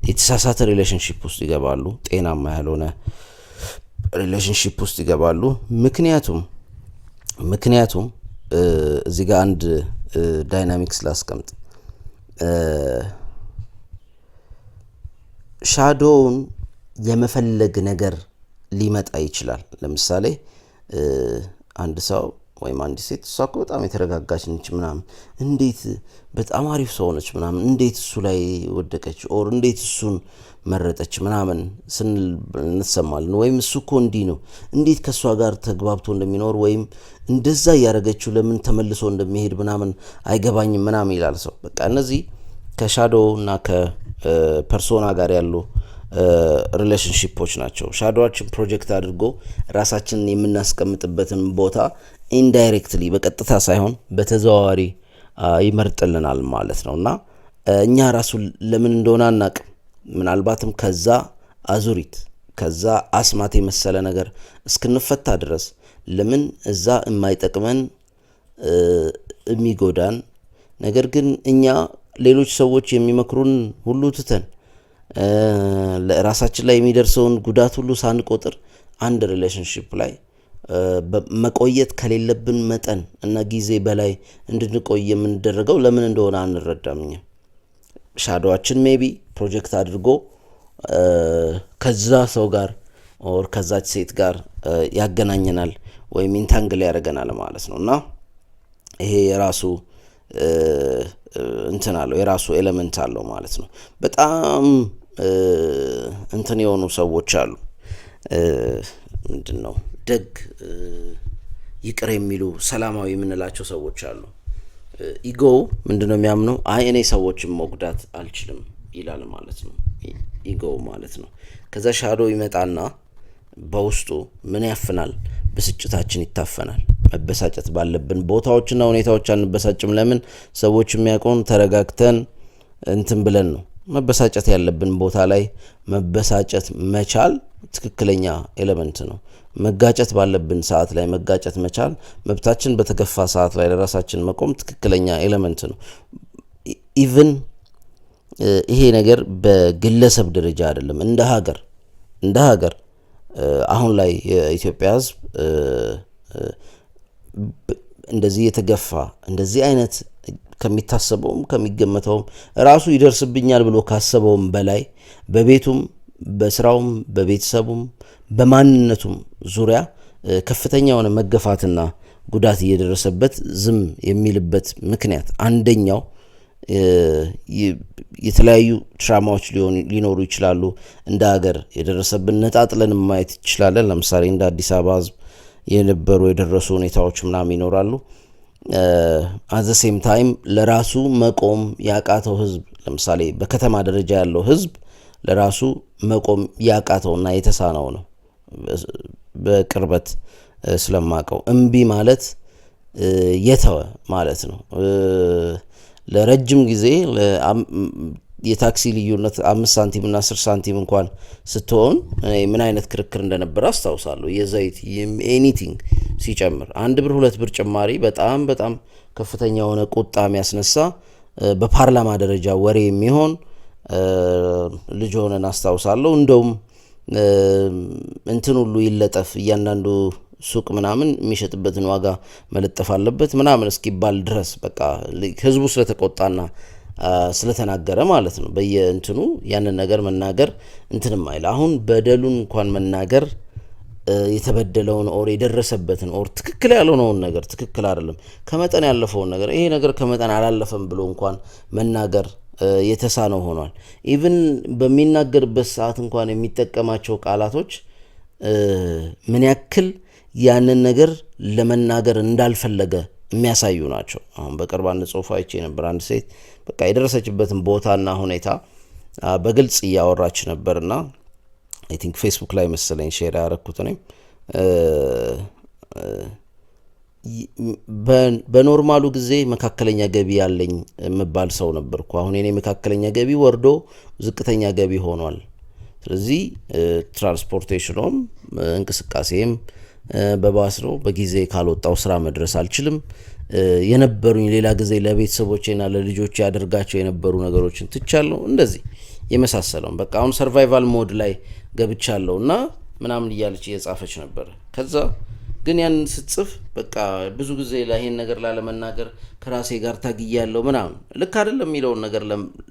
የተሳሳተ ሪሌሽንሺፕ ውስጥ ይገባሉ፣ ጤናማ ያልሆነ ሪሌሽንሺፕ ውስጥ ይገባሉ። ምክንያቱም እዚህ ጋር አንድ ዳይናሚክስ ላስቀምጥ። ሻዶውን የመፈለግ ነገር ሊመጣ ይችላል። ለምሳሌ አንድ ሰው ወይም አንድ ሴት እሷ እኮ በጣም የተረጋጋች ነች ምናምን፣ እንዴት በጣም አሪፍ ሰው ነች ምናምን፣ እንዴት እሱ ላይ ወደቀች ኦር እንዴት እሱን መረጠች ምናምን ስንል እንሰማለን። ወይም እሱ እኮ እንዲህ ነው፣ እንዴት ከእሷ ጋር ተግባብቶ እንደሚኖር ወይም እንደዛ እያደረገችው ለምን ተመልሶ እንደሚሄድ ምናምን አይገባኝም ምናምን ይላል ሰው። በቃ እነዚህ ከሻዶ እና ከፐርሶና ጋር ያሉ ሪሌሽንሺፖች ናቸው። ሻዶዋችን ፕሮጀክት አድርጎ ራሳችንን የምናስቀምጥበትን ቦታ ኢንዳይሬክትሊ በቀጥታ ሳይሆን በተዘዋዋሪ ይመርጥልናል ማለት ነው እና እኛ ራሱ ለምን እንደሆነ አናቅም። ምናልባትም ከዛ አዙሪት ከዛ አስማት የመሰለ ነገር እስክንፈታ ድረስ ለምን እዛ የማይጠቅመን የሚጎዳን ነገር ግን እኛ ሌሎች ሰዎች የሚመክሩን ሁሉ ትተን ለራሳችን ላይ የሚደርሰውን ጉዳት ሁሉ ሳንቆጥር አንድ ሪሌሽንሺፕ ላይ መቆየት ከሌለብን መጠን እና ጊዜ በላይ እንድንቆይ የምንደረገው ለምን እንደሆነ አንረዳም። እኛ ሻዶዋችን ሜቢ ፕሮጀክት አድርጎ ከዛ ሰው ጋር ኦር ከዛች ሴት ጋር ያገናኘናል ወይም ኢንታንግል ያደርገናል ማለት ነው እና ይሄ የራሱ እንትን አለው፣ የራሱ ኤሌመንት አለው ማለት ነው። በጣም እንትን የሆኑ ሰዎች አሉ፣ ምንድን ነው ደግ ይቅር የሚሉ ሰላማዊ የምንላቸው ሰዎች አሉ። ኢጎ ምንድን ነው የሚያምነው? እኔ ሰዎችን መጉዳት አልችልም ይላል ማለት ነው፣ ኢጎ ማለት ነው። ከዛ ሻዶ ይመጣና በውስጡ ምን ያፍናል? ብስጭታችን ይታፈናል። መበሳጨት ባለብን ቦታዎችና ሁኔታዎች አንበሳጭም። ለምን? ሰዎች የሚያውቁን ተረጋግተን እንትን ብለን ነው። መበሳጨት ያለብን ቦታ ላይ መበሳጨት መቻል ትክክለኛ ኤሌመንት ነው። መጋጨት ባለብን ሰዓት ላይ መጋጨት መቻል፣ መብታችን በተገፋ ሰዓት ላይ ለራሳችን መቆም ትክክለኛ ኤሌመንት ነው። ኢቭን ይሄ ነገር በግለሰብ ደረጃ አይደለም፣ እንደ ሀገር እንደ ሀገር አሁን ላይ የኢትዮጵያ ሕዝብ እንደዚህ የተገፋ እንደዚህ አይነት ከሚታሰበውም ከሚገመተውም ራሱ ይደርስብኛል ብሎ ካሰበውም በላይ በቤቱም በስራውም በቤተሰቡም በማንነቱም ዙሪያ ከፍተኛ የሆነ መገፋትና ጉዳት እየደረሰበት ዝም የሚልበት ምክንያት አንደኛው የተለያዩ ትራማዎች ሊኖሩ ይችላሉ። እንደ ሀገር የደረሰብን ነጣጥለን ማየት ይችላለን። ለምሳሌ እንደ አዲስ አበባ ሕዝብ የነበሩ የደረሱ ሁኔታዎች ምናምን ይኖራሉ። አዘ ሴም ታይም ለራሱ መቆም ያቃተው ሕዝብ ለምሳሌ በከተማ ደረጃ ያለው ሕዝብ ለራሱ መቆም ያቃተውና የተሳነው ነው። በቅርበት ስለማቀው እምቢ ማለት የተወ ማለት ነው። ለረጅም ጊዜ የታክሲ ልዩነት 5 ሳንቲም እና 10 ሳንቲም እንኳን ስትሆን ምን አይነት ክርክር እንደነበረ አስታውሳለሁ። የዘይት ኤኒቲንግ ሲጨምር 1 ብር 2 ብር ጭማሪ በጣም በጣም ከፍተኛ የሆነ ቁጣ የሚያስነሳ በፓርላማ ደረጃ ወሬ የሚሆን ልጅ ሆነን አስታውሳለሁ። እንደውም እንትን ሁሉ ይለጠፍ እያንዳንዱ ሱቅ ምናምን የሚሸጥበትን ዋጋ መለጠፍ አለበት ምናምን እስኪባል ድረስ በቃ ህዝቡ ስለተቆጣና ስለተናገረ ማለት ነው። በየእንትኑ ያንን ነገር መናገር እንትንም አይል። አሁን በደሉን እንኳን መናገር የተበደለውን ኦር የደረሰበትን ኦር ትክክል ያልሆነውን ነገር ትክክል አይደለም ከመጠን ያለፈውን ነገር ይሄ ነገር ከመጠን አላለፈም ብሎ እንኳን መናገር የተሳነው ሆኗል። ኢቭን በሚናገርበት ሰዓት እንኳን የሚጠቀማቸው ቃላቶች ምን ያክል ያንን ነገር ለመናገር እንዳልፈለገ የሚያሳዩ ናቸው። አሁን በቅርብ አንድ ጽሑፍ አይቼ ነበር። አንድ ሴት በቃ የደረሰችበትን ቦታና ሁኔታ በግልጽ እያወራች ነበርና አይ ቲንክ ፌስቡክ ላይ መሰለኝ ሼር ያደረኩት እኔም በኖርማሉ ጊዜ መካከለኛ ገቢ ያለኝ የምባል ሰው ነበርኩ። አሁን የኔ መካከለኛ ገቢ ወርዶ ዝቅተኛ ገቢ ሆኗል። ስለዚህ ትራንስፖርቴሽኑም እንቅስቃሴም በባስ ነው። በጊዜ ካልወጣው ስራ መድረስ አልችልም። የነበሩኝ ሌላ ጊዜ ለቤተሰቦቼና ለልጆቼ ያደርጋቸው የነበሩ ነገሮችን ትቻለሁ። እንደዚህ የመሳሰለውን በቃ አሁን ሰርቫይቫል ሞድ ላይ ገብቻለሁ እና ምናምን እያለች እየጻፈች ነበር። ከዛ ግን ያን ስትጽፍ በቃ ብዙ ጊዜ ይሄን ነገር ላለመናገር ከራሴ ጋር ታግያለሁ ምናምን ልክ አይደለም የሚለውን ነገር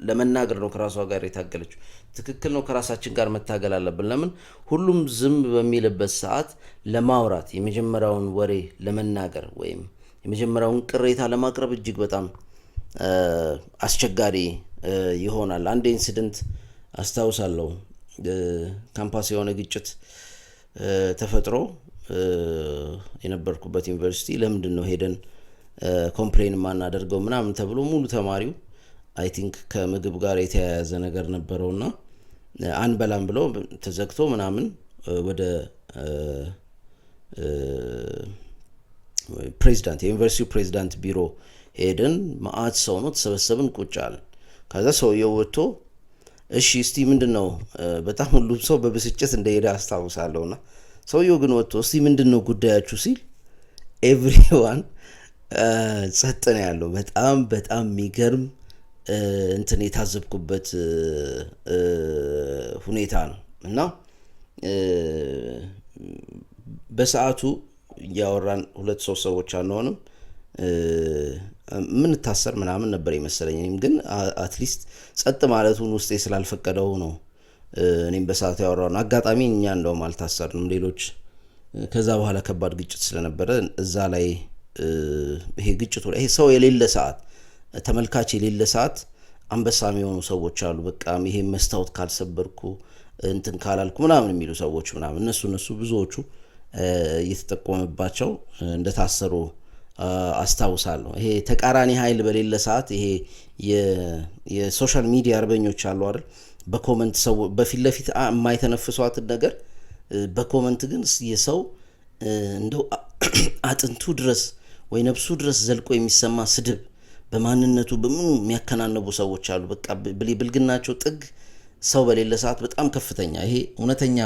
ለመናገር ነው ከራሷ ጋር የታገለችው። ትክክል ነው፣ ከራሳችን ጋር መታገል አለብን። ለምን ሁሉም ዝም በሚልበት ሰዓት ለማውራት የመጀመሪያውን ወሬ ለመናገር ወይም የመጀመሪያውን ቅሬታ ለማቅረብ እጅግ በጣም አስቸጋሪ ይሆናል። አንድ ኢንሲደንት አስታውሳለሁ። ካምፓስ የሆነ ግጭት ተፈጥሮ የነበርኩበት ዩኒቨርሲቲ ለምንድን ነው ሄደን ኮምፕሌን ማናደርገው ምናምን ተብሎ ሙሉ ተማሪው አይ ቲንክ ከምግብ ጋር የተያያዘ ነገር ነበረውና አንበላም ብሎ ተዘግቶ ምናምን ወደ ፕሬዚዳንት የዩኒቨርሲቲው ፕሬዚዳንት ቢሮ ሄደን ማአት ሰው ነው ተሰበሰብን፣ ቁጭ አለን። ከዛ ሰውየው ወጥቶ እሺ እስቲ ምንድነው በጣም ሁሉም ሰው በብስጭት እንደሄደ አስታውሳለሁና ሰውየው ግን ወጥቶ እስቲ ምንድነው ጉዳያችሁ ሲል ኤቭሪዋን ጸጥ ነው ያለው። በጣም በጣም የሚገርም እንትን የታዘብኩበት ሁኔታ ነው እና በሰዓቱ እያወራን 2-3 ሰዎች አንሆንም ምን ታሰር ምናምን ነበር የመሰለኝ። እኔም ግን አትሊስት ጸጥ ማለቱን ውስጤ ስላልፈቀደው ነው እኔም በሰዓቱ ያወራውን። አጋጣሚ እኛ እንደውም አልታሰርንም ሌሎች። ከዛ በኋላ ከባድ ግጭት ስለነበረ እዛ ላይ ይሄ ግጭቱ ላይ ይሄ ሰው የሌለ ሰዓት ተመልካች የሌለ ሰዓት አንበሳም የሆኑ ሰዎች አሉ። በቃ ይሄ መስታወት ካልሰበርኩ እንትን ካላልኩ ምናምን የሚሉ ሰዎች ምናምን እነሱ ብዙዎቹ እየተጠቆመባቸው እንደታሰሩ አስታውሳለሁ። ይሄ ተቃራኒ ኃይል በሌለ ሰዓት ይሄ የሶሻል ሚዲያ አርበኞች አሉ አይደል፣ በኮመንት ሰው በፊት ለፊት የማይተነፍሷትን ነገር በኮመንት ግን የሰው እንደው አጥንቱ ድረስ ወይ ነፍሱ ድረስ ዘልቆ የሚሰማ ስድብ በማንነቱ በምኑ የሚያከናነቡ ሰዎች አሉ። በቃ ብልግናቸው ጥግ ሰው በሌለ ሰዓት በጣም ከፍተኛ ይሄ እውነተኛ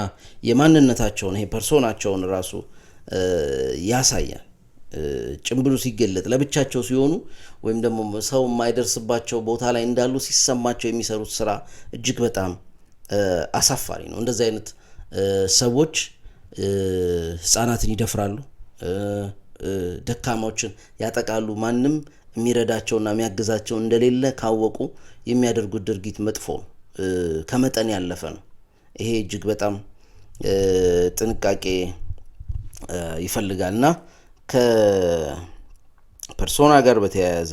የማንነታቸውን ይሄ ፐርሶናቸውን ራሱ ያሳያል። ጭምብሉ ሲገለጥ ለብቻቸው ሲሆኑ ወይም ደግሞ ሰው የማይደርስባቸው ቦታ ላይ እንዳሉ ሲሰማቸው የሚሰሩት ስራ እጅግ በጣም አሳፋሪ ነው። እንደዚህ አይነት ሰዎች ህፃናትን ይደፍራሉ፣ ደካማዎችን ያጠቃሉ። ማንም የሚረዳቸውና የሚያግዛቸው እንደሌለ ካወቁ የሚያደርጉት ድርጊት መጥፎ ነው፣ ከመጠን ያለፈ ነው። ይሄ እጅግ በጣም ጥንቃቄ ይፈልጋል እና ከፐርሶና ጋር በተያያዘ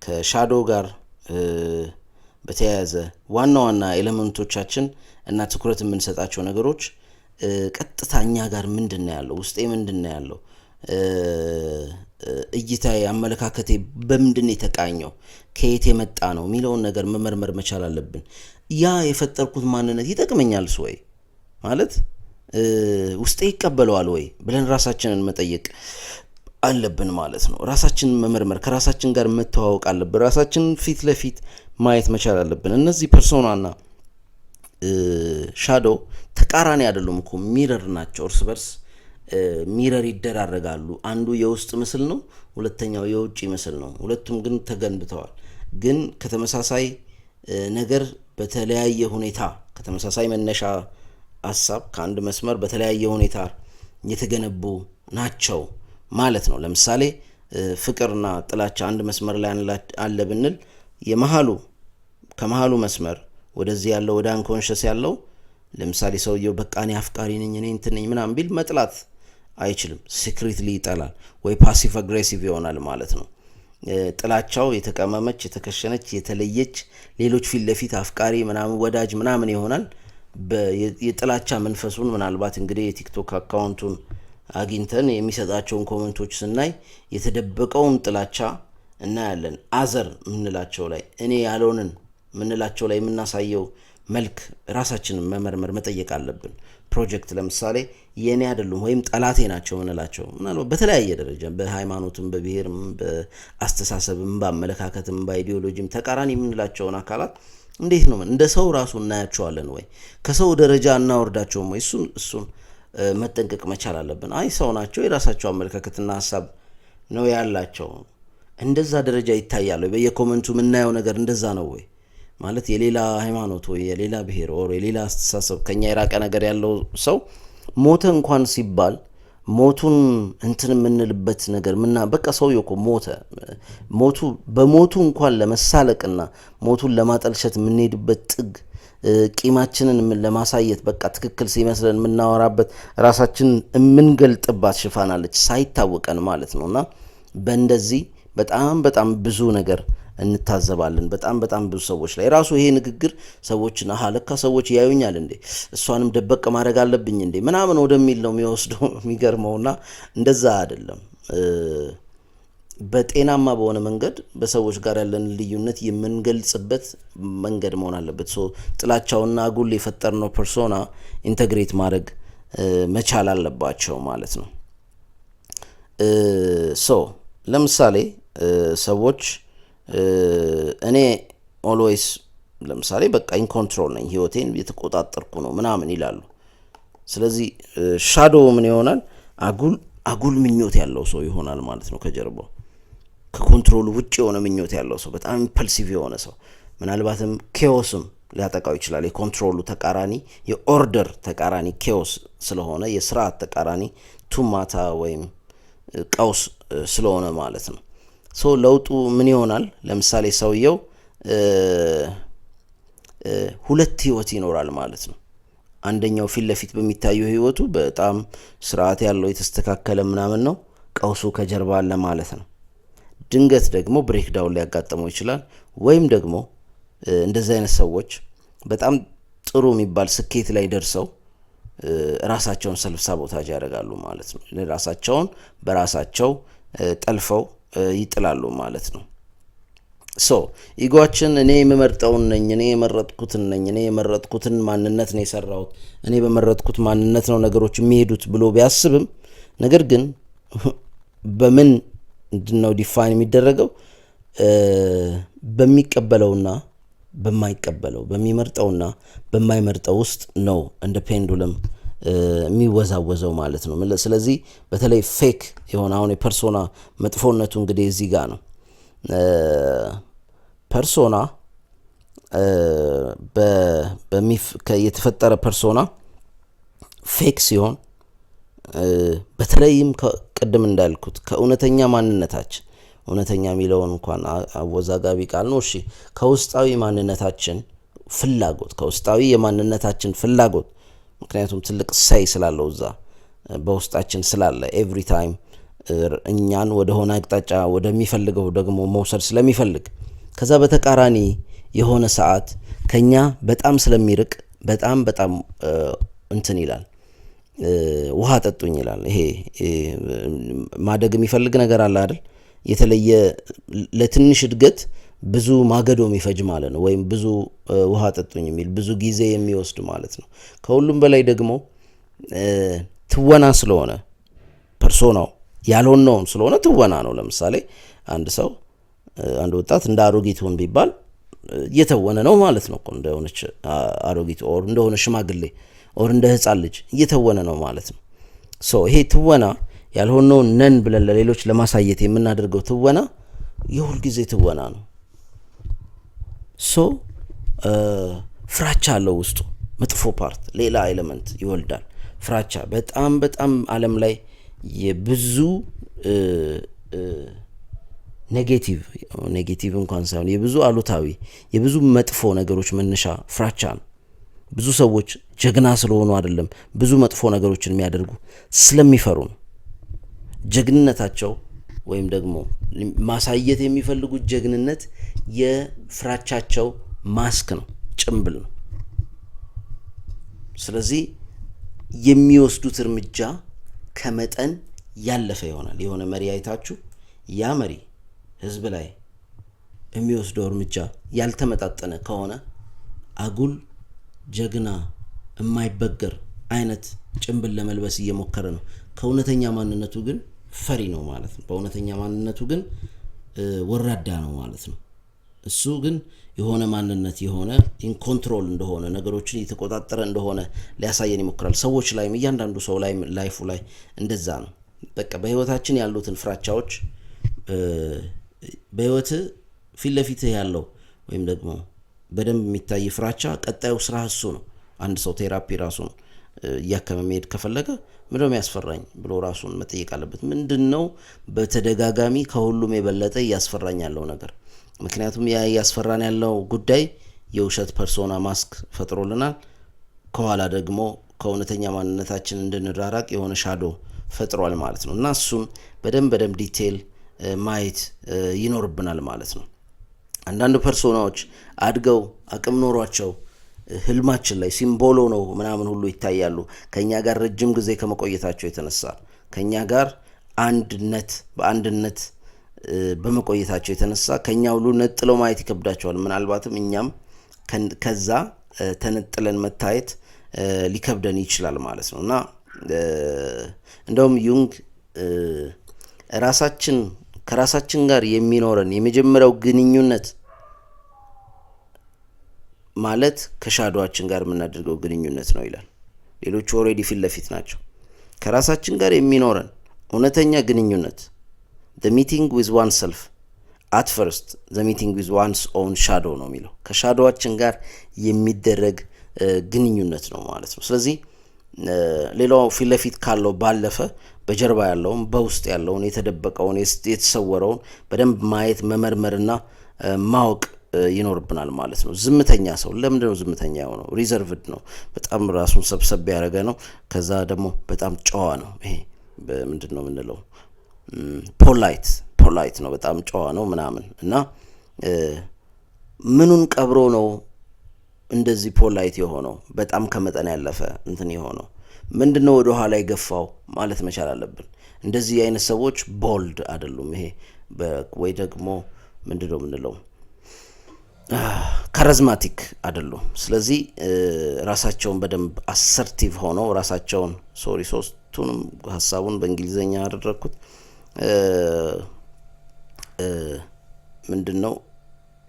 ከሻዶ ጋር በተያያዘ ዋና ዋና ኤሌመንቶቻችን እና ትኩረት የምንሰጣቸው ነገሮች ቀጥታ እኛ ጋር ምንድን ነው ያለው፣ ውስጤ ምንድን ነው ያለው፣ እይታዬ፣ አመለካከቴ በምንድን ነው የተቃኘው፣ ከየት የመጣ ነው የሚለውን ነገር መመርመር መቻል አለብን። ያ የፈጠርኩት ማንነት ይጠቅመኛልስ ወይ ማለት ውስጤ ይቀበለዋል ወይ ብለን ራሳችንን መጠየቅ አለብን ማለት ነው። ራሳችንን መመርመር፣ ከራሳችን ጋር መተዋወቅ አለብን። ራሳችንን ፊት ለፊት ማየት መቻል አለብን። እነዚህ ፐርሶናና ሻዶ ተቃራኒ አይደሉም እኮ፣ ሚረር ናቸው። እርስ በርስ ሚረር ይደራረጋሉ። አንዱ የውስጥ ምስል ነው፣ ሁለተኛው የውጭ ምስል ነው። ሁለቱም ግን ተገንብተዋል። ግን ከተመሳሳይ ነገር በተለያየ ሁኔታ፣ ከተመሳሳይ መነሻ ሀሳብ ከአንድ መስመር በተለያየ ሁኔታ የተገነቡ ናቸው ማለት ነው። ለምሳሌ ፍቅርና ጥላቻ አንድ መስመር ላይ አለ ብንል ከመሃሉ መስመር ወደዚህ ያለው ወደ አንኮንሽስ ያለው ለምሳሌ ሰውየው በቃ እኔ አፍቃሪ ነኝ እኔ እንትን ነኝ ምናምን ቢል መጥላት አይችልም። ሲክሬትሊ ይጠላል ወይ ፓሲቭ አግሬሲቭ ይሆናል ማለት ነው። ጥላቻው የተቀመመች፣ የተከሸነች፣ የተለየች ሌሎች ፊት ለፊት አፍቃሪ ምናምን ወዳጅ ምናምን ይሆናል። የጥላቻ መንፈሱን ምናልባት እንግዲህ የቲክቶክ አካውንቱን አግኝተን የሚሰጣቸውን ኮመንቶች ስናይ የተደበቀውን ጥላቻ እናያለን። አዘር ምንላቸው ላይ እኔ ያልሆንን ምንላቸው ላይ የምናሳየው መልክ ራሳችንን መመርመር መጠየቅ አለብን። ፕሮጀክት ለምሳሌ የኔ አይደሉም ወይም ጠላቴ ናቸው ምንላቸው ምናልባት በተለያየ ደረጃ በሃይማኖትም፣ በብሔርም፣ በአስተሳሰብም፣ በአመለካከትም፣ በአይዲዮሎጂም ተቃራኒ የምንላቸውን አካላት እንዴት ነው እንደ ሰው ራሱ እናያቸዋለን ወይ? ከሰው ደረጃ እናወርዳቸውም ወይ? እሱን መጠንቀቅ መቻል አለብን። አይ ሰው ናቸው፣ የራሳቸው አመለካከትና ሀሳብ ነው ያላቸው፣ እንደዛ ደረጃ ይታያል ወይ? በየኮመንቱ የምናየው ነገር እንደዛ ነው ወይ? ማለት የሌላ ሃይማኖት ወይ የሌላ ብሔር ወይ የሌላ አስተሳሰብ ከኛ የራቀ ነገር ያለው ሰው ሞተ እንኳን ሲባል ሞቱን እንትን የምንልበት ነገር በቃ ሰውዬው እኮ በሞቱ እንኳን ለመሳለቅና ሞቱን ለማጠልሸት የምንሄድበት ጥግ፣ ቂማችንን ለማሳየት በቃ ትክክል ሲመስለን የምናወራበት ራሳችንን የምንገልጥባት ሽፋናለች ሳይታወቀን ማለት ነው። እና በእንደዚህ በጣም በጣም ብዙ ነገር እንታዘባለን። በጣም ብዙ ሰዎች ላይ ራሱ ይሄ ንግግር ሰዎችን ለካ ሰዎች ያዩኛል እንዴ እሷንም ደበቅ ማድረግ አለብኝ እንዴ ምናምን ወደሚል ነው የሚወስደው። የሚገርመውና እንደዛ አይደለም። በጤናማ በሆነ መንገድ በሰዎች ጋር ያለን ልዩነት የምንገልጽበት መንገድ መሆን አለበት። ጥላቻውና አጉል የፈጠርነው ፐርሶና ኢንተግሬት ማድረግ መቻል አለባቸው ማለት ነው። ለምሳሌ ሰዎች እኔ ኦልዌይስ ለምሳሌ በቃ ኢንኮንትሮል ነኝ፣ ህይወቴን የተቆጣጠርኩ ነው ምናምን ይላሉ። ስለዚህ ሻዶ ምን ይሆናል? አጉል ምኞት ያለው ሰው ይሆናል ማለት ነው። ከጀርባው ከኮንትሮሉ ውጭ የሆነ ምኞት ያለው ሰው፣ በጣም ኢምፐልሲቭ የሆነ ሰው፣ ምናልባትም ኬዎስም ሊያጠቃው ይችላል። የኮንትሮሉ ተቃራኒ፣ የኦርደር ተቃራኒ ኬዎስ ስለሆነ፣ የስርዓት ተቃራኒ ቱማታ ወይም ቀውስ ስለሆነ ማለት ነው። ለውጡ ምን ይሆናል? ለምሳሌ ሰውየው ሁለት ህይወት ይኖራል ማለት ነው። አንደኛው ፊት ለፊት በሚታየው ህይወቱ በጣም ስርዓት ያለው የተስተካከለ ምናምን ነው፣ ቀውሱ ከጀርባ አለ ማለት ነው። ድንገት ደግሞ ብሬክዳውን ሊያጋጥመው ይችላል። ወይም ደግሞ እንደዚህ አይነት ሰዎች በጣም ጥሩ የሚባል ስኬት ላይ ደርሰው ራሳቸውን ሰልፍ ሳቦታጅ ያደርጋሉ ማለት ነው። ራሳቸውን በራሳቸው ጠልፈው ይጥላሉ ማለት ነው። ኢጎአችን እኔ የምመርጠውን ነኝ፣ እኔ የመረጥኩትን ነኝ፣ እኔ የመረጥኩትን ማንነት ነው የሰራሁት፣ እኔ በመረጥኩት ማንነት ነው ነገሮች የሚሄዱት ብሎ ቢያስብም ነገር ግን በምን ነው ዲፋይን የሚደረገው? በሚቀበለውና በማይቀበለው፣ በሚመርጠውና በማይመርጠው ውስጥ ነው እንደ ፔንዱለም የሚወዛወዘው ማለት ነው። ስለዚህ በተለይ ፌክ የሆነ አሁን የፐርሶና መጥፎነቱ እንግዲህ እዚህ ጋር ነው። ፐርሶና የተፈጠረ ፐርሶና ፌክ ሲሆን በተለይም ቅድም እንዳልኩት ከእውነተኛ ማንነታችን እውነተኛ የሚለውን እንኳን አወዛጋቢ ቃል ነው። እሺ ከውስጣዊ ማንነታችን ፍላጎት ከውስጣዊ የማንነታችን ፍላጎት ምክንያቱም ትልቅ ሳይ ስላለው እዛ በውስጣችን ስላለ ኤቭሪ ታይም እኛን ወደ ሆነ አቅጣጫ ወደሚፈልገው ደግሞ መውሰድ ስለሚፈልግ ከዛ በተቃራኒ የሆነ ሰዓት ከኛ በጣም ስለሚርቅ በጣም እንትን ይላል ውሃ ጠጡኝ ይላል። ይሄ ማደግ የሚፈልግ ነገር አለ አይደል? የተለየ ለትንሽ እድገት ብዙ ማገዶ የሚፈጅ ማለት ነው፣ ወይም ብዙ ውሃ ጠጡኝ የሚል ብዙ ጊዜ የሚወስድ ማለት ነው። ከሁሉም በላይ ደግሞ ትወና ስለሆነ ፐርሶናው ያልሆነውን ስለሆነ ትወና ነው። ለምሳሌ አንድ ወጣት እንደ አሮጊት ሁን ቢባል እየተወነ ነው ማለት ነው። እንደሆነች አሮጊት ኦር እንደሆነ ሽማግሌ ኦር እንደ ህፃን ልጅ እየተወነ ነው ማለት ነው። ይሄ ትወና ያልሆነውን ነን ብለን ለሌሎች ለማሳየት የምናደርገው ትወና የሁል ጊዜ ትወና ነው። ፍራቻ አለው ውስጡ መጥፎ ፓርት፣ ሌላ ኤሌመንት ይወልዳል። ፍራቻ በጣም ዓለም ላይ የብዙ ኔጌቲቭ እንኳን ሳይሆን የብዙ አሉታዊ የብዙ መጥፎ ነገሮች መነሻ ፍራቻ ነው። ብዙ ሰዎች ጀግና ስለሆኑ አይደለም ብዙ መጥፎ ነገሮችን የሚያደርጉ ስለሚፈሩ ነው። ጀግንነታቸው ወይም ደግሞ ማሳየት የሚፈልጉት ጀግንነት የፍራቻቸው ማስክ ነው፣ ጭምብል ነው። ስለዚህ የሚወስዱት እርምጃ ከመጠን ያለፈ ይሆናል። የሆነ መሪ አይታችሁ ያ መሪ ህዝብ ላይ የሚወስደው እርምጃ ያልተመጣጠነ ከሆነ አጉል ጀግና የማይበገር አይነት ጭንብል ለመልበስ እየሞከረ ነው። ከእውነተኛ ማንነቱ ግን ፈሪ ነው ማለት ነው። በእውነተኛ ማንነቱ ግን ወራዳ ነው ማለት ነው። እሱ ግን የሆነ ማንነት የሆነ ኢንኮንትሮል እንደሆነ ነገሮችን እየተቆጣጠረ እንደሆነ ሊያሳየን ይሞክራል። ሰዎች ላይም እያንዳንዱ ሰው ላይ ላይፉ ላይ እንደዛ ነው። በቃ በህይወታችን ያሉትን ፍራቻዎች በህይወት ፊት ለፊት ያለው ወይም ደግሞ በደንብ የሚታይ ፍራቻ ቀጣዩ ስራ እሱ ነው። አንድ ሰው ቴራፒ ራሱን እያከመ መሄድ ከፈለገ ምንድነው የሚያስፈራኝ ብሎ ራሱን መጠየቅ አለበት። ምንድነው በተደጋጋሚ ከሁሉም የበለጠ እያስፈራኝ ያለው ነገር? ምክንያቱም ያ እያስፈራን ያለው ጉዳይ የውሸት ፐርሶና ማስክ ፈጥሮልናል። ከኋላ ደግሞ ከእውነተኛ ማንነታችን እንድንራራቅ የሆነ ሻዶ ፈጥሯል ማለት ነው። እና እሱን በደንብ ዲቴል ማየት ይኖርብናል ማለት ነው። አንዳንድ ፐርሶናዎች አድገው አቅም ኖሯቸው ህልማችን ላይ ሲምቦሎ ነው ምናምን ሁሉ ይታያሉ። ከኛ ጋር ረጅም ጊዜ ከመቆየታቸው የተነሳ ከኛ ጋር በአንድነት በመቆየታቸው የተነሳ ከኛ ሁሉ ነጥለው ማየት ይከብዳቸዋል። ምናልባትም እኛም ከዛ ተነጥለን መታየት ሊከብደን ይችላል ማለት ነው። እና እንደውም ዩንግ ከራሳችን ጋር የሚኖረን የመጀመሪያው ግንኙነት ማለት ከሻዶዋችን ጋር የምናደርገው ግንኙነት ነው ይላል። ሌሎቹ ኦልሬዲ ፊት ለፊት ናቸው። ከራሳችን ጋር የሚኖረን እውነተኛ ግንኙነት the meeting with oneself at first the meeting with one's own shadow ነው የሚለው። ከሻዶዋችን ጋር የሚደረግ ግንኙነት ነው ማለት ነው። ስለዚህ ሌላው ፊት ለፊት ካለው ባለፈ በጀርባ ያለውን በውስጥ ያለውን የተደበቀውን የተሰወረውን በደንብ ማየት መመርመርና ማወቅ ይኖርብናል ማለት ነው። ዝምተኛ ሰው ለምንድነው ዝምተኛ የሆነው? ሪዘርቭድ ነው፣ በጣም ራሱን ሰብሰብ ያደረገ ነው። ከዛ ደግሞ በጣም ጨዋ ነው። ይሄ ምንድነው የምንለው? ፖላይት ነው፣ በጣም ጨዋ ነው ምናምን። እና ምኑን ቀብሮ ነው እንደዚህ ፖላይት የሆነው? በጣም ከመጠን ያለፈ እንትን የሆነው ምንድነው? ወደ ኋላ የገፋው ማለት መቻል አለብን። እንደዚህ አይነት ሰዎች ቦልድ አይደሉም። ይሄ ወይ ደግሞ ምንድነው የምንለው? ካሪዝማቲክ አይደሉም። ስለዚህ ራሳቸውን በደንብ አሰርቲቭ ሆነው ራሳቸውን ሶስቱንም ሀሳቡን በእንግሊዘኛ አደረኩት። ምንድነው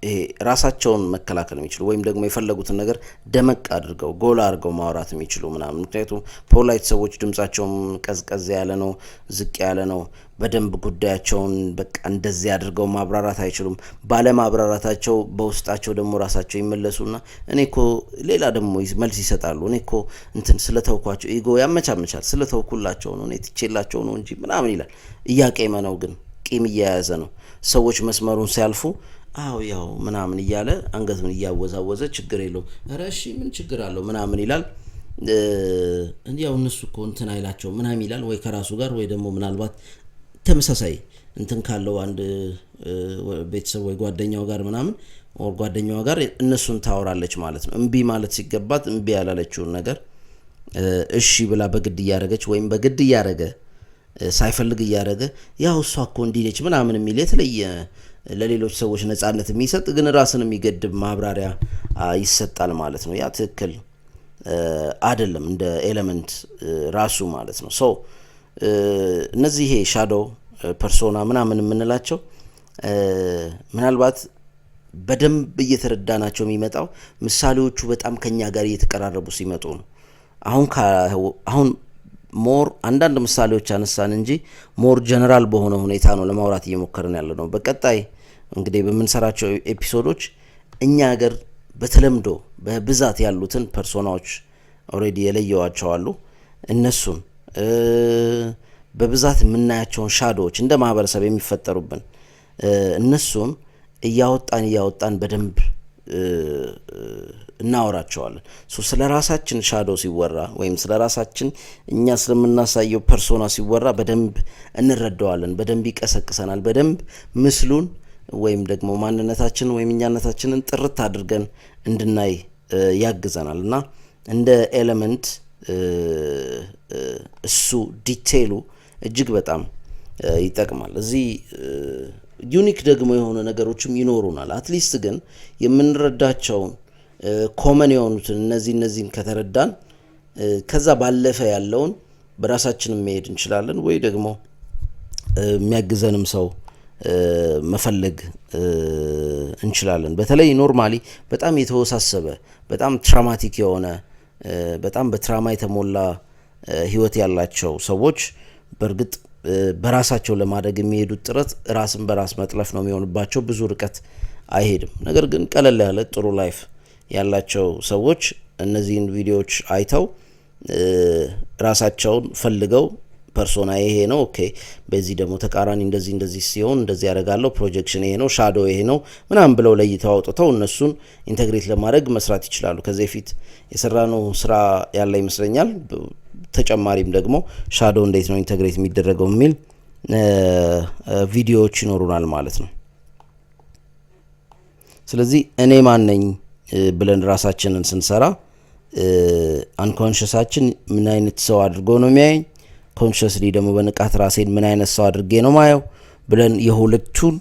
ይሄ ራሳቸውን መከላከል የሚችሉ ወይም ደግሞ የፈለጉትን ነገር ደመቅ አድርገው ጎላ አድርገው ማውራት የሚችሉ ምናምን። ምክንያቱም ፖላይት ሰዎች ድምጻቸውም ቀዝቀዝ ያለ ነው፣ ዝቅ ያለ ነው። በደንብ ጉዳያቸውን በቃ እንደዚህ አድርገው ማብራራት አይችሉም። ባለማብራራታቸው በውስጣቸው ደግሞ ራሳቸው ይመለሱና እኔ እኮ ሌላ ደግሞ መልስ ይሰጣሉ። እኔ እኮ እንትን ስለተውኳቸው ኢጎ ያመቻመቻል፣ ስለተውኩላቸው ነው፣ እኔ ትቼላቸው ነው እንጂ ምናምን ይላል። እያቄመ ነው ግን ቂም እየያዘ ነው። ሰዎች መስመሩን ሲያልፉ አው ያው ምናምን እያለ አንገቱን እያወዛወዘ ችግር የለውም ኧረ እሺ ምን ችግር አለው ምናምን ይላል። እንዲያው እነሱ እኮ እንትን አይላቸው ምናምን ይላል። ወይ ከራሱ ጋር ወይ ደግሞ ምናልባት ተመሳሳይ እንትን ካለው አንድ ቤተሰብ ወይ ጓደኛው ጋር ምናምን ወር ጓደኛዋ ጋር እነሱን ታወራለች ማለት ነው። እምቢ ማለት ሲገባት እምቢ ያላለችውን ነገር እሺ ብላ በግድ እያረገች ወይም በግድ እያረገ ሳይፈልግ እያረገ ያው እሷ እኮ እንዲህ ነች ምናምን የሚል የተለየ ለሌሎች ሰዎች ነጻነት የሚሰጥ ግን ራስን የሚገድብ ማብራሪያ ይሰጣል ማለት ነው። ያ ትክክል አይደለም እንደ ኤሌመንት ራሱ ማለት ነው። ሶ እነዚህ ይሄ ሻዶው ፐርሶና ምናምን የምንላቸው ምናልባት በደንብ እየተረዳናቸው የሚመጣው ምሳሌዎቹ በጣም ከኛ ጋር እየተቀራረቡ ሲመጡ ነው። አሁን ሞር አንዳንድ ምሳሌዎች አነሳን እንጂ ሞር ጀነራል በሆነ ሁኔታ ነው ለማውራት እየሞከርን ያለ ነው። በቀጣይ እንግዲህ በምንሰራቸው ኤፒሶዶች እኛ ሀገር በተለምዶ በብዛት ያሉትን ፐርሶናዎች ኦሬዲ የለየዋቸው አሉ። እነሱን በብዛት የምናያቸውን ሻዶዎች እንደ ማህበረሰብ የሚፈጠሩብን እነሱን እያወጣን በደንብ እናወራቸዋለን። ስለ ራሳችን ሻዶ ሲወራ ወይም ስለ ራሳችን እኛ ስለምናሳየው ፐርሶና ሲወራ በደንብ እንረዳዋለን፣ በደንብ ይቀሰቅሰናል፣ በደንብ ምስሉን ወይም ደግሞ ማንነታችን ወይም እኛነታችንን ጥርት አድርገን እንድናይ ያግዘናል እና እንደ ኤሌመንት እሱ ዲቴይሉ እጅግ በጣም ይጠቅማል። እዚህ ዩኒክ ደግሞ የሆነ ነገሮችም ይኖሩናል። አትሊስት ግን የምንረዳቸውን ኮመን የሆኑትን እነዚህን ከተረዳን ከዛ ባለፈ ያለውን በራሳችን መሄድ እንችላለን ወይ ደግሞ የሚያግዘንም ሰው መፈለግ እንችላለን። በተለይ ኖርማሊ በጣም የተወሳሰበ በጣም ትራማቲክ የሆነ በጣም በትራማ የተሞላ ህይወት ያላቸው ሰዎች በእርግጥ በራሳቸው ለማድረግ የሚሄዱት ጥረት ራስን በራስ መጥለፍ ነው የሚሆንባቸው። ብዙ ርቀት አይሄድም። ነገር ግን ቀለል ያለ ጥሩ ላይፍ ያላቸው ሰዎች እነዚህን ቪዲዮዎች አይተው ራሳቸውን ፈልገው ፐርሶና ይሄ ነው፣ ኦኬ በዚህ ደግሞ ተቃራኒ እንደዚህ ሲሆን እንደዚህ ያደርጋለሁ፣ ፕሮጀክሽን ይሄ ነው፣ ሻዶ ይሄ ነው ምናምን ብለው ለይተው አውጥተው እነሱን ኢንተግሬት ለማድረግ መስራት ይችላሉ። ከዚህ በፊት የሰራነው ስራ ያለ ይመስለኛል። ተጨማሪም ደግሞ ሻዶ እንዴት ነው ኢንተግሬት የሚደረገው የሚል ቪዲዮዎች ይኖሩናል ማለት ነው። ስለዚህ እኔ ማን ነኝ ብለን ራሳችንን ስንሰራ አንኮንሽሳችን ምን አይነት ሰው አድርጎ ነው የሚያየኝ፣ ኮንሽስሊ ደግሞ በንቃት ራሴን ምን አይነት ሰው አድርጌ ነው ማየው ብለን የሁለቱን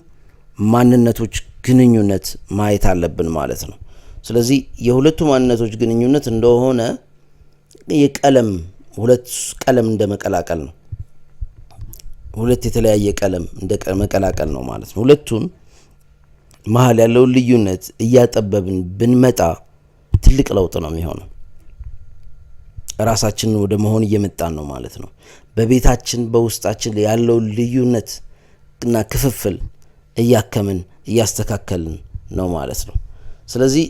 ማንነቶች ግንኙነት ማየት አለብን ማለት ነው። ስለዚህ የሁለቱ ማንነቶች ግንኙነት እንደሆነ ሁለት ቀለም እንደ መቀላቀል ነው። ሁለት የተለያየ ቀለም እንደ መቀላቀል ነው ማለት ነው። ሁለቱን መሀል ያለውን ልዩነት እያጠበብን ብንመጣ ትልቅ ለውጥ ነው የሚሆነው። ራሳችንን ወደ መሆን እየመጣን ነው ማለት ነው። በቤታችን በውስጣችን ያለውን ልዩነት እና ክፍፍል እያከምን እያስተካከልን ነው ማለት ነው። ስለዚህ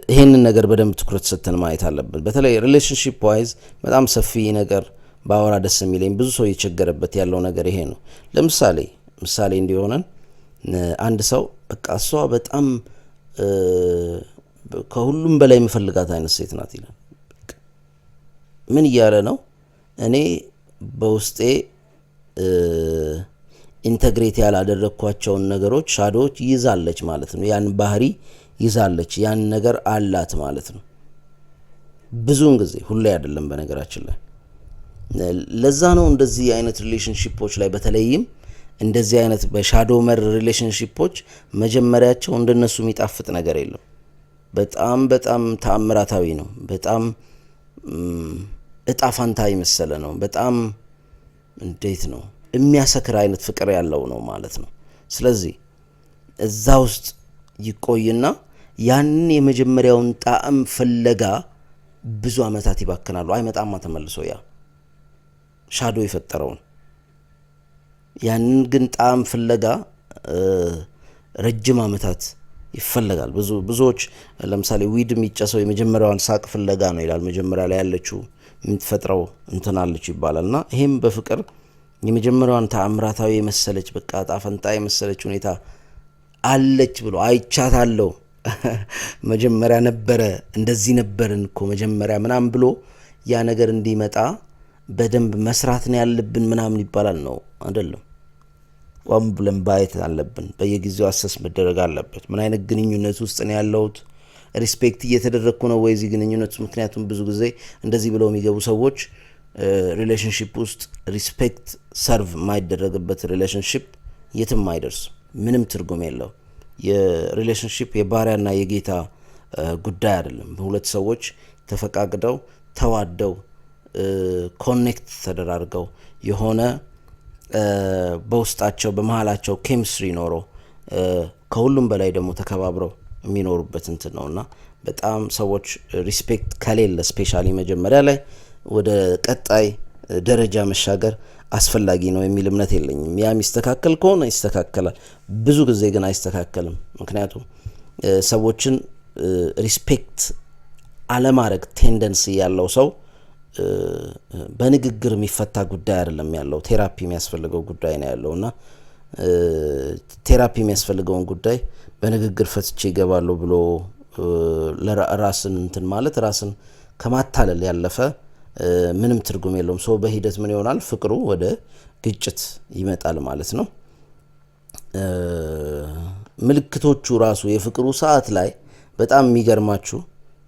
ይሄንን ነገር በደንብ ትኩረት ሰጥተን ማየት አለብን። በተለይ ሪሌሽንሺፕ ዋይዝ በጣም ሰፊ ነገር ባወራ ደስ የሚለኝ ብዙ ሰው እየቸገረበት ያለው ነገር ይሄ ነው። ምሳሌ እንዲሆነን አንድ ሰው በቃ እሷ በጣም ከሁሉም በላይ የምፈልጋት አይነት ሴት ናት ይላል። ምን እያለ ነው? እኔ በውስጤ ኢንተግሬት ያላደረኳቸውን ነገሮች ሻዶዎች ይዛለች ማለት ነው። ያን ባህሪ ይዛለች፣ ያን ነገር አላት ማለት ነው። ብዙውን ጊዜ ሁሌ አይደለም በነገራችን ላይ። ለዛ ነው እንደዚህ አይነት ሪሌሽንሺፖች ላይ በተለይም እንደዚህ አይነት በሻዶ መር ሪሌሽንሺፖች መጀመሪያቸው እንደነሱ የሚጣፍጥ ነገር የለም። በጣም በጣም ተአምራታዊ ነው። በጣም እጣፋንታ ይመስለ ነው። በጣም እንዴት ነው የሚያሰክር አይነት ፍቅር ያለው ነው ማለት ነው። ስለዚህ እዛ ውስጥ ይቆይና ያንን የመጀመሪያውን ጣዕም ፍለጋ ብዙ አመታት ይባክናሉ። አይመጣማ ተመልሶ ያ ሻዶ የፈጠረውን ያንን ግን ጣዕም ፍለጋ ረጅም አመታት ይፈለጋል። ብዙዎች ለምሳሌ ዊድ የሚጨሰው የመጀመሪያዋን ሳቅ ፍለጋ ነው ይላል። መጀመሪያ ላይ ያለችው የምትፈጥረው እንትናለች ይባላልና ይሄም በፍቅር የመጀመሪያዋን ተአምራታዊ የመሰለች በቃ ጣፈንታ የመሰለች ሁኔታ አለች ብሎ አይቻታለሁ መጀመሪያ ነበረ እንደዚህ ነበርን እኮ መጀመሪያ ምናምን ብሎ ያ ነገር እንዲመጣ በደንብ መስራት ነው ያለብን ምናምን ይባላል። ነው አይደለም? ቆም ብለን ባየት አለብን። በየጊዜው አሰስ መደረግ አለበት። ምን አይነት ግንኙነት ውስጥ ነው ያለሁት? ሪስፔክት እየተደረግኩ ነው ወይ እዚህ ግንኙነት? ምክንያቱም ብዙ ጊዜ እንደዚህ ብለው የሚገቡ ሰዎች ሪሌሽንሺፕ ውስጥ ሪስፔክት ሰርቭ የማይደረግበት ሪሌሽንሺፕ የትም አይደርስም። ምንም ትርጉም የለው። የሪሌሽንሺፕ የባሪያና የጌታ ጉዳይ አይደለም። ሁለት ሰዎች ተፈቃቅደው ተዋደው ኮኔክት ተደራርገው የሆነ በውስጣቸው በመሃላቸው ኬሚስትሪ ኖሮ ከሁሉም በላይ ደግሞ ተከባብረው የሚኖሩበት እንትን ነውና በጣም ሰዎች ሪስፔክት ከሌለ ስፔሻሊ መጀመሪያ ላይ ወደ ቀጣይ ደረጃ መሻገር አስፈላጊ ነው የሚል እምነት የለኝም። ያ የሚስተካከል ከሆነ ይስተካከላል። ብዙ ጊዜ ግን አይስተካከልም። ምክንያቱም ሰዎችን ሪስፔክት አለማድረግ ቴንደንሲ ያለው ሰው በንግግር የሚፈታ ጉዳይ አይደለም ያለው፣ ቴራፒ የሚያስፈልገው ጉዳይ ነው ያለውና ቴራፒ የሚያስፈልገውን ጉዳይ በንግግር ፈትቼ ይገባለሁ ብሎ ለራስን እንትን ማለት ራስን ከማታለል ያለፈ ምንም ትርጉም የለውም። ሰው በሂደት ምን ይሆናል? ፍቅሩ ወደ ግጭት ይመጣል ማለት ነው። ምልክቶቹ ራሱ የፍቅሩ ሰዓት ላይ በጣም የሚገርማችሁ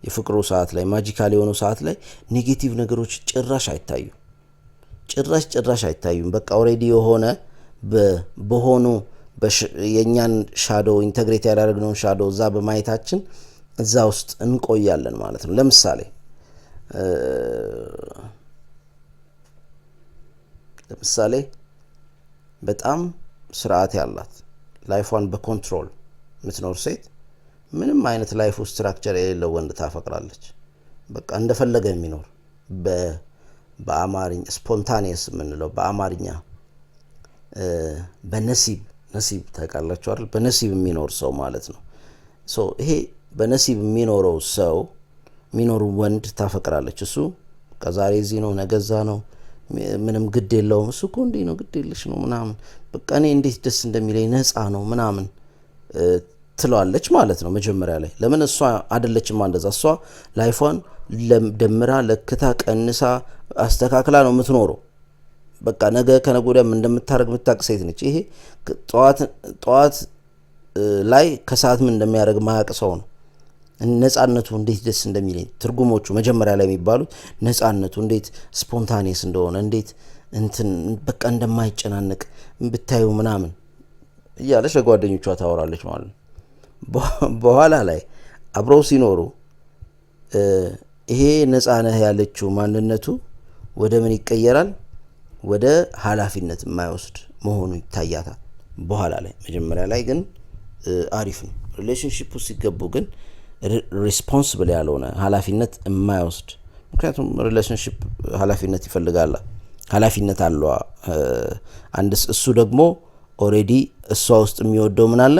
የፍቅሩ ሰዓት ላይ ማጂካል የሆነው ሰዓት ላይ ኔጌቲቭ ነገሮች ጭራሽ አይታዩም። በቃ ኦሬዲ የሆነ በሆኑ የእኛን ሻዶ ኢንተግሬት ያደረግነውን ሻዶ እዛ በማየታችን እዛ ውስጥ እንቆያለን ማለት ነው። ለምሳሌ በጣም ስርዓት ያላት ላይፏን በኮንትሮል የምትኖር ሴት ምንም አይነት ላይፍ ስትራክቸር የሌለው ወንድ ታፈቅራለች። በቃ እንደፈለገ የሚኖር በአማርኛ ስፖንታኒየስ የምንለው በአማርኛ በነሲብ ታውቃላችሁ አይደል? በነሲብ የሚኖር ሰው ማለት ነው። ይሄ በነሲብ የሚኖረው ሰው የሚኖሩ ወንድ ታፈቅራለች። እሱ ከዛሬ እዚህ ነው ነገዛ ነው ምንም ግድ የለውም። እሱ እኮ እንዲህ ነው ግድ የለሽ ነው ምናምን በቃ እኔ እንዴት ደስ እንደሚለኝ ነፃ ነው ምናምን ትለዋለች ማለት ነው መጀመሪያ ላይ። ለምን እሷ አይደለችም እንደዛ። እሷ ላይፏን ደምራ ለክታ ቀንሳ አስተካክላ ነው የምትኖረው። በቃ ነገ ከነገ ወዲያም እንደምታረግ የምታውቅ ሴት ነች። ይሄ ጠዋት ላይ ከሰዓት ምን እንደሚያደርግ ማያውቅ ሰው ነው። ነፃነቱ እንዴት ደስ እንደሚለኝ ትርጉሞቹ መጀመሪያ ላይ የሚባሉት ነፃነቱ እንዴት ስፖንታኒየስ እንደሆነ እንዴት እንትን በቃ እንደማይጨናነቅ ብታዩ ምናምን እያለች ለጓደኞቿ ታወራለች ማለት ነው። በኋላ ላይ አብረው ሲኖሩ ይሄ ነፃነህ ያለችው ማንነቱ ወደ ምን ይቀየራል? ወደ ኃላፊነት የማይወስድ መሆኑ ይታያታል በኋላ ላይ። መጀመሪያ ላይ ግን አሪፍ ነው። ሪሌሽንሺፕ ውስጥ ሲገቡ ግን ሪስፖንስብል ያልሆነ ኃላፊነት የማይወስድ ምክንያቱም ሪሌሽንሺፕ ኃላፊነት ይፈልጋል። ኃላፊነት አለው አንድ እሱ ደግሞ ኦሬዲ እሷ ውስጥ የሚወደው ምን አለ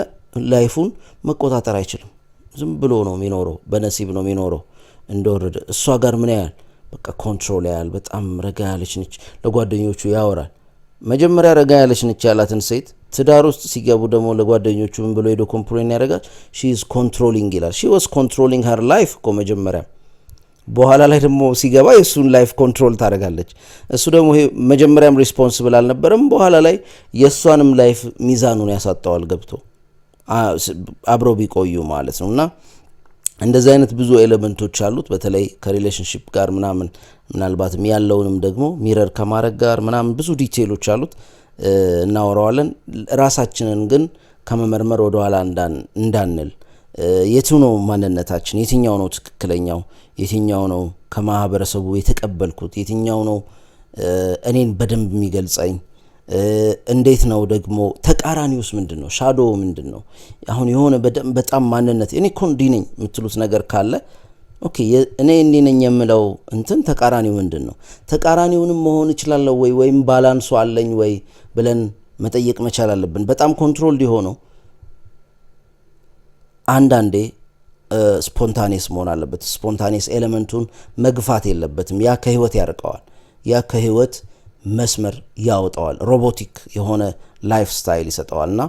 ላይፉን መቆጣጠር አይችልም። ዝም ብሎ ነው የሚኖረው፣ በነሲብ ነው የሚኖረው እንደወረደ። እሷ ጋር ምን ያህል በቃ ኮንትሮል ያህል በጣም ረጋ ያለች ነች። ለጓደኞቹ ያወራል። መጀመሪያ ረጋ ያለች ነች ያላትን ሴት ትዳር ውስጥ ሲገቡ ደግሞ ለጓደኞቹ ምን ብሎ ሄዶ ኮምፕሌን ያደርጋል? ሺ ኢዝ ኮንትሮሊንግ ይላል። ሺ ዋዝ ኮንትሮሊንግ ሀር ላይፍ እኮ መጀመሪያ። በኋላ ላይ ደግሞ ሲገባ የእሱን ላይፍ ኮንትሮል ታደርጋለች። እሱ ደግሞ ይሄ መጀመሪያም ሪስፖንስብል አልነበረም። በኋላ ላይ የእሷንም ላይፍ ሚዛኑን ያሳጠዋል ገብቶ አብረው ቢቆዩ ማለት ነው። እና እንደዚህ አይነት ብዙ ኤሌመንቶች አሉት። በተለይ ከሪሌሽንሺፕ ጋር ምናልባትም ያለውንም ደግሞ ሚረር ከማድረግ ጋር ብዙ ዲቴይሎች አሉት እናወራዋለን። ራሳችንን ግን ከመመርመር ወደ ኋላ እንዳንል የቱ ነው ማንነታችን? የትኛው ነው ትክክለኛው? የትኛው ነው ከማህበረሰቡ የተቀበልኩት? የትኛው ነው እኔን በደንብ የሚገልጸኝ? እንዴት ነው ደግሞ ተቃራኒውስ ምንድነው? ሻዶ ምንድነው? አሁን የሆነ በጣም ማንነት እኔ እኮ እንዲህ ነኝ የምትሉት ነገር ካለ ኦኬ እኔ እንዲህ ነኝ የምለው እንትን ተቃራኒው ምንድነው? ተቃራኒውንም መሆን እችላለሁ ወይም ባላንሱ አለኝ ወይ ብለን መጠየቅ መቻል አለብን። በጣም ኮንትሮል ሊሆነው አንዳንዴ ስፖንታኔስ መሆን አለበት። ስፖንታኔስ ኤሌመንቱን መግፋት የለበትም። ያ ከህይወት ያርቀዋል። ያ ከህይወት መስመር ያወጣዋል። ሮቦቲክ የሆነ ላይፍ ስታይል ይሰጠዋልና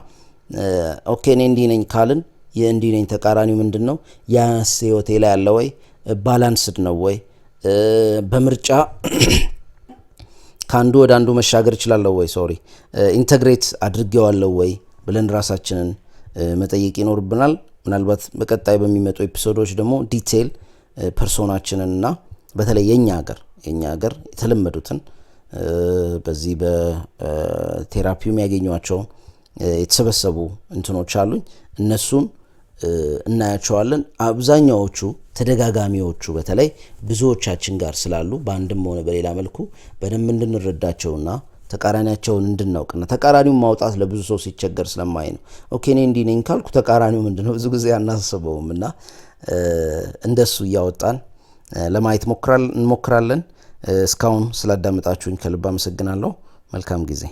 ኦኬ እኔ እንዲህ ነኝ ካልን የእንዲህ ነኝ ተቃራኒው ምንድነው? ያንስ ህይወቴ ላይ ያለ ወይ ባላንስድ ነው ወይ በምርጫ ከአንዱ ወደ አንዱ መሻገር እችላለሁ ወይ ኢንተግሬት አድርጌዋለሁ ወይ ብለን ራሳችንን መጠየቅ ይኖርብናል። ምናልባት በቀጣይ በሚመጡ ኤፒሶዶች ደግሞ ዲቴል ፐርሶናችንንና በተለይ የኛ ሀገር የተለመዱትን በዚህ በቴራፒው የሚያገኟቸው የተሰበሰቡ እንትኖች አሉኝ እነሱን እናያቸዋለን። አብዛኛዎቹ ተደጋጋሚዎቹ በተለይ ብዙዎቻችን ጋር ስላሉ በአንድም ሆነ በሌላ መልኩ በደንብ እንድንረዳቸውና ተቃራኒያቸውን እንድናውቅና ተቃራኒውን ማውጣት ለብዙ ሰው ሲቸገር ስለማይ ነው። ኦኬ እኔ እንዲህ ነኝ ካልኩ ተቃራኒው ምንድነው ብዙ ጊዜ አናስበውም እና እንደሱ እያወጣን ለማየት እንሞክራለን። እስካሁን ስላዳመጣችሁኝ ከልብ አመሰግናለሁ። መልካም ጊዜ